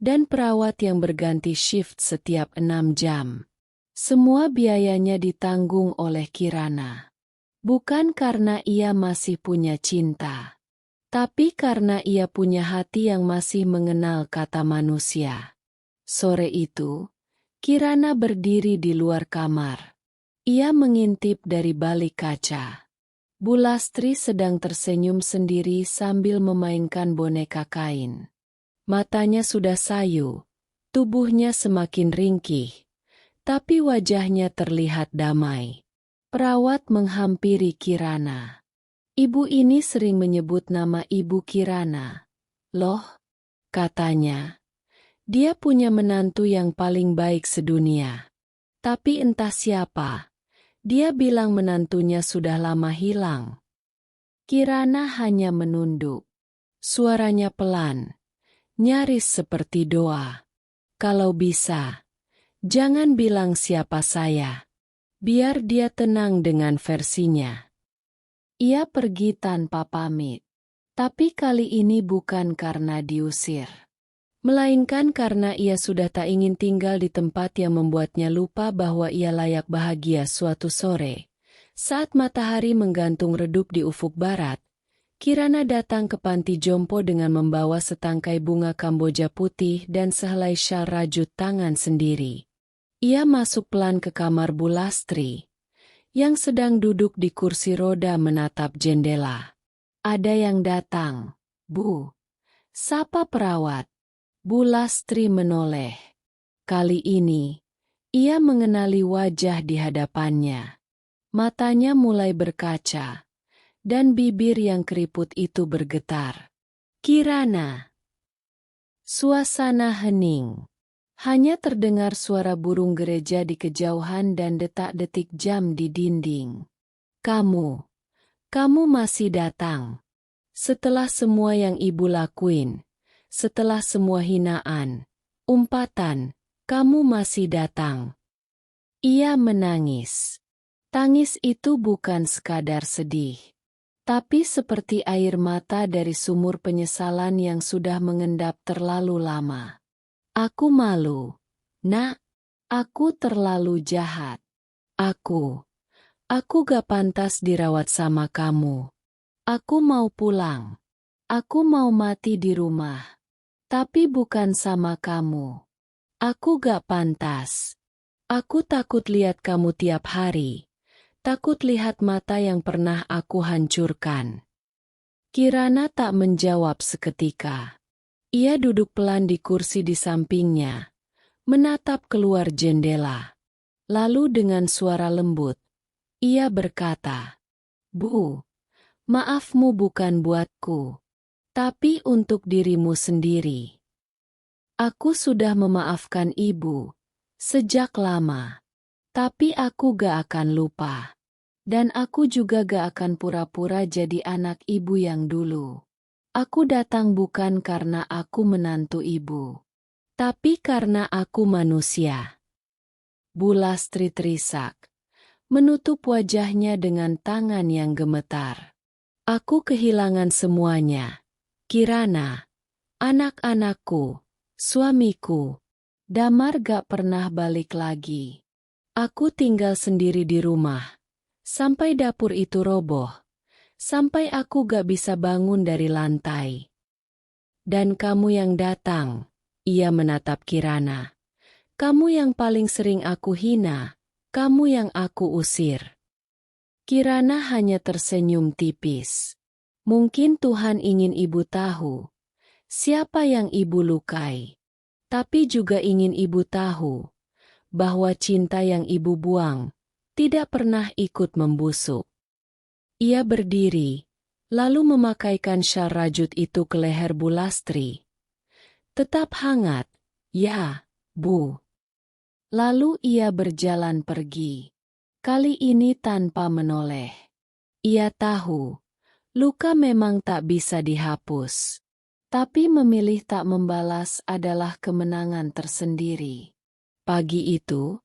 dan perawat yang berganti shift setiap 6 jam. Semua biayanya ditanggung oleh Kirana. Bukan karena ia masih punya cinta, tapi karena ia punya hati yang masih mengenal kata manusia. Sore itu, Kirana berdiri di luar kamar. Ia mengintip dari balik kaca. Bu Lastri sedang tersenyum sendiri sambil memainkan boneka kain. Matanya sudah sayu, tubuhnya semakin ringkih, tapi wajahnya terlihat damai. Perawat menghampiri Kirana. "Ibu ini sering menyebut nama Ibu Kirana. Loh," katanya, "dia punya menantu yang paling baik sedunia. Tapi entah siapa. Dia bilang menantunya sudah lama hilang." Kirana hanya menunduk. Suaranya pelan, nyaris seperti doa. "Kalau bisa, jangan bilang siapa saya. Biar dia tenang dengan versinya." Ia pergi tanpa pamit. Tapi kali ini bukan karena diusir, melainkan karena ia sudah tak ingin tinggal di tempat yang membuatnya lupa bahwa ia layak bahagia. Suatu sore, saat matahari menggantung redup di ufuk barat, Kirana datang ke panti jompo dengan membawa setangkai bunga kamboja putih dan sehelai syal rajut tangan sendiri. Ia masuk pelan ke kamar Bu Lastri, yang sedang duduk di kursi roda menatap jendela. "Ada yang datang, Bu," sapa perawat. Bu Lastri menoleh. Kali ini, ia mengenali wajah di hadapannya. Matanya mulai berkaca, dan bibir yang keriput itu bergetar. "Kirana." Suasana hening. Hanya terdengar suara burung gereja di kejauhan dan detak-detik jam di dinding. Kamu masih datang. Setelah semua yang ibu lakuin. Setelah semua hinaan, umpatan, kamu masih datang." Ia menangis. Tangis itu bukan sekadar sedih, tapi seperti air mata dari sumur penyesalan yang sudah mengendap terlalu lama. Aku malu, Nak. Aku terlalu jahat. Aku gak pantas dirawat sama kamu. Aku mau pulang. Aku mau mati di rumah. Tapi bukan sama kamu. Aku gak pantas. Aku takut lihat kamu tiap hari. Takut lihat mata yang pernah aku hancurkan. Kirana tak menjawab seketika. Ia duduk pelan di kursi di sampingnya, menatap keluar jendela. Lalu dengan suara lembut, ia berkata, "Bu, maafmu bukan buatku, tapi untuk dirimu sendiri. Aku sudah memaafkan ibu sejak lama, tapi aku gak akan lupa. Dan aku juga gak akan pura-pura jadi anak ibu yang dulu. Aku datang bukan karena aku menantu ibu, tapi karena aku manusia." Bu Lastri terisak, menutup wajahnya dengan tangan yang gemetar. "Aku kehilangan semuanya. Kirana, anak-anakku, suamiku. Damar gak pernah balik lagi. Aku tinggal sendiri di rumah. Sampai dapur itu roboh. Sampai aku gak bisa bangun dari lantai. Dan kamu yang datang," ia menatap Kirana. "Kamu yang paling sering aku hina, kamu yang aku usir." Kirana hanya tersenyum tipis. Mungkin Tuhan ingin ibu tahu siapa yang ibu lukai. Tapi juga ingin ibu tahu bahwa cinta yang ibu buang tidak pernah ikut membusuk. Ia berdiri, lalu memakaikan syal rajut itu ke leher Bu Lastri. "Tetap hangat, ya, Bu." Lalu ia berjalan pergi. Kali ini tanpa menoleh. Ia tahu, luka memang tak bisa dihapus. Tapi memilih tak membalas adalah kemenangan tersendiri. Pagi itu,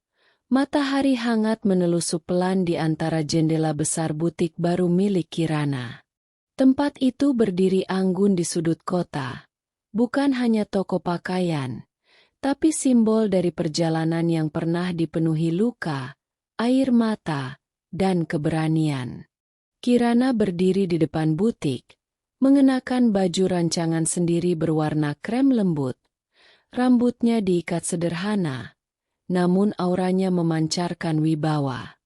matahari hangat menelusup pelan di antara jendela besar butik baru milik Kirana. Tempat itu berdiri anggun di sudut kota. Bukan hanya toko pakaian, tapi simbol dari perjalanan yang pernah dipenuhi luka, air mata, dan keberanian. Kirana berdiri di depan butik, mengenakan baju rancangan sendiri berwarna krem lembut. Rambutnya diikat sederhana, namun auranya memancarkan wibawa.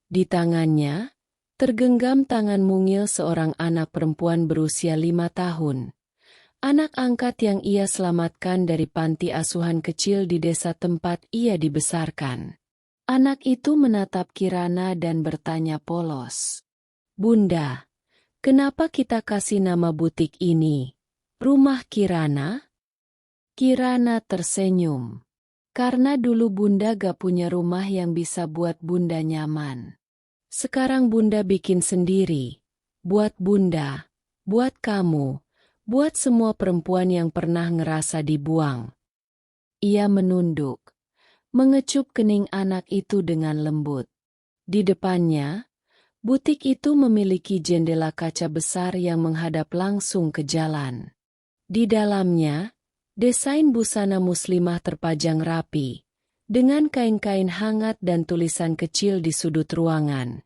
Di tangannya, tergenggam tangan mungil seorang anak perempuan berusia 5 tahun. Anak angkat yang ia selamatkan dari panti asuhan kecil di desa tempat ia dibesarkan. Anak itu menatap Kirana dan bertanya polos, "Bunda, kenapa kita kasih nama butik ini Rumah Kirana?" Kirana tersenyum. "Karena dulu Bunda gak punya rumah yang bisa buat Bunda nyaman. Sekarang Bunda bikin sendiri. Buat Bunda, buat kamu, buat semua perempuan yang pernah ngerasa dibuang." Ia menunduk, mengecup kening anak itu dengan lembut. Di depannya, butik itu memiliki jendela kaca besar yang menghadap langsung ke jalan. Di dalamnya, desain busana muslimah terpajang rapi, dengan kain-kain hangat dan tulisan kecil di sudut ruangan.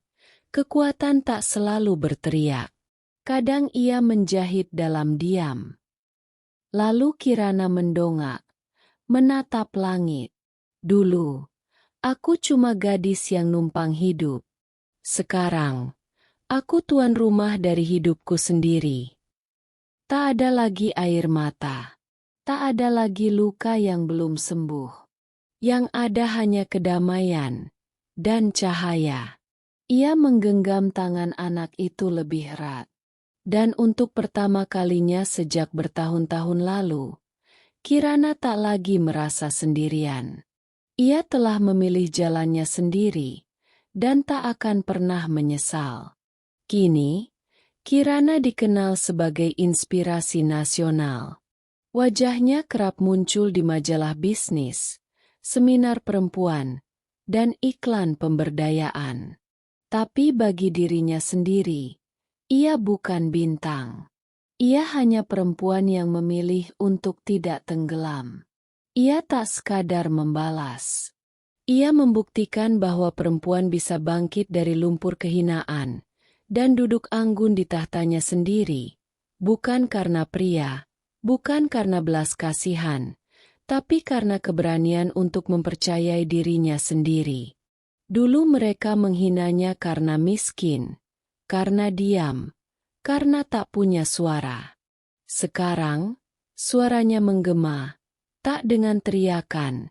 Kekuatan tak selalu berteriak. Kadang ia menjahit dalam diam. Lalu Kirana mendongak, menatap langit. "Dulu, aku cuma gadis yang numpang hidup. Sekarang, aku tuan rumah dari hidupku sendiri. Tak ada lagi air mata. Tak ada lagi luka yang belum sembuh. Yang ada hanya kedamaian dan cahaya." Ia menggenggam tangan anak itu lebih erat. Dan untuk pertama kalinya sejak bertahun-tahun lalu, Kirana tak lagi merasa sendirian. Ia telah memilih jalannya sendiri, dan tak akan pernah menyesal. Kini, Kirana dikenal sebagai inspirasi nasional. Wajahnya kerap muncul di majalah bisnis, seminar perempuan, dan iklan pemberdayaan. Tapi bagi dirinya sendiri, ia bukan bintang. Ia hanya perempuan yang memilih untuk tidak tenggelam. Ia tak sekadar membalas. Ia membuktikan bahwa perempuan bisa bangkit dari lumpur kehinaan dan duduk anggun di tahtanya sendiri, bukan karena pria, bukan karena belas kasihan, tapi karena keberanian untuk mempercayai dirinya sendiri. Dulu mereka menghinanya karena miskin, karena diam, karena tak punya suara. Sekarang, suaranya menggema, tak dengan teriakan,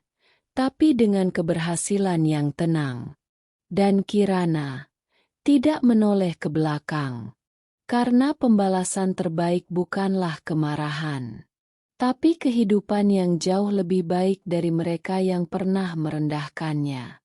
tapi dengan keberhasilan yang tenang. Dan Kirana tidak menoleh ke belakang, karena pembalasan terbaik bukanlah kemarahan, tapi kehidupan yang jauh lebih baik dari mereka yang pernah merendahkannya.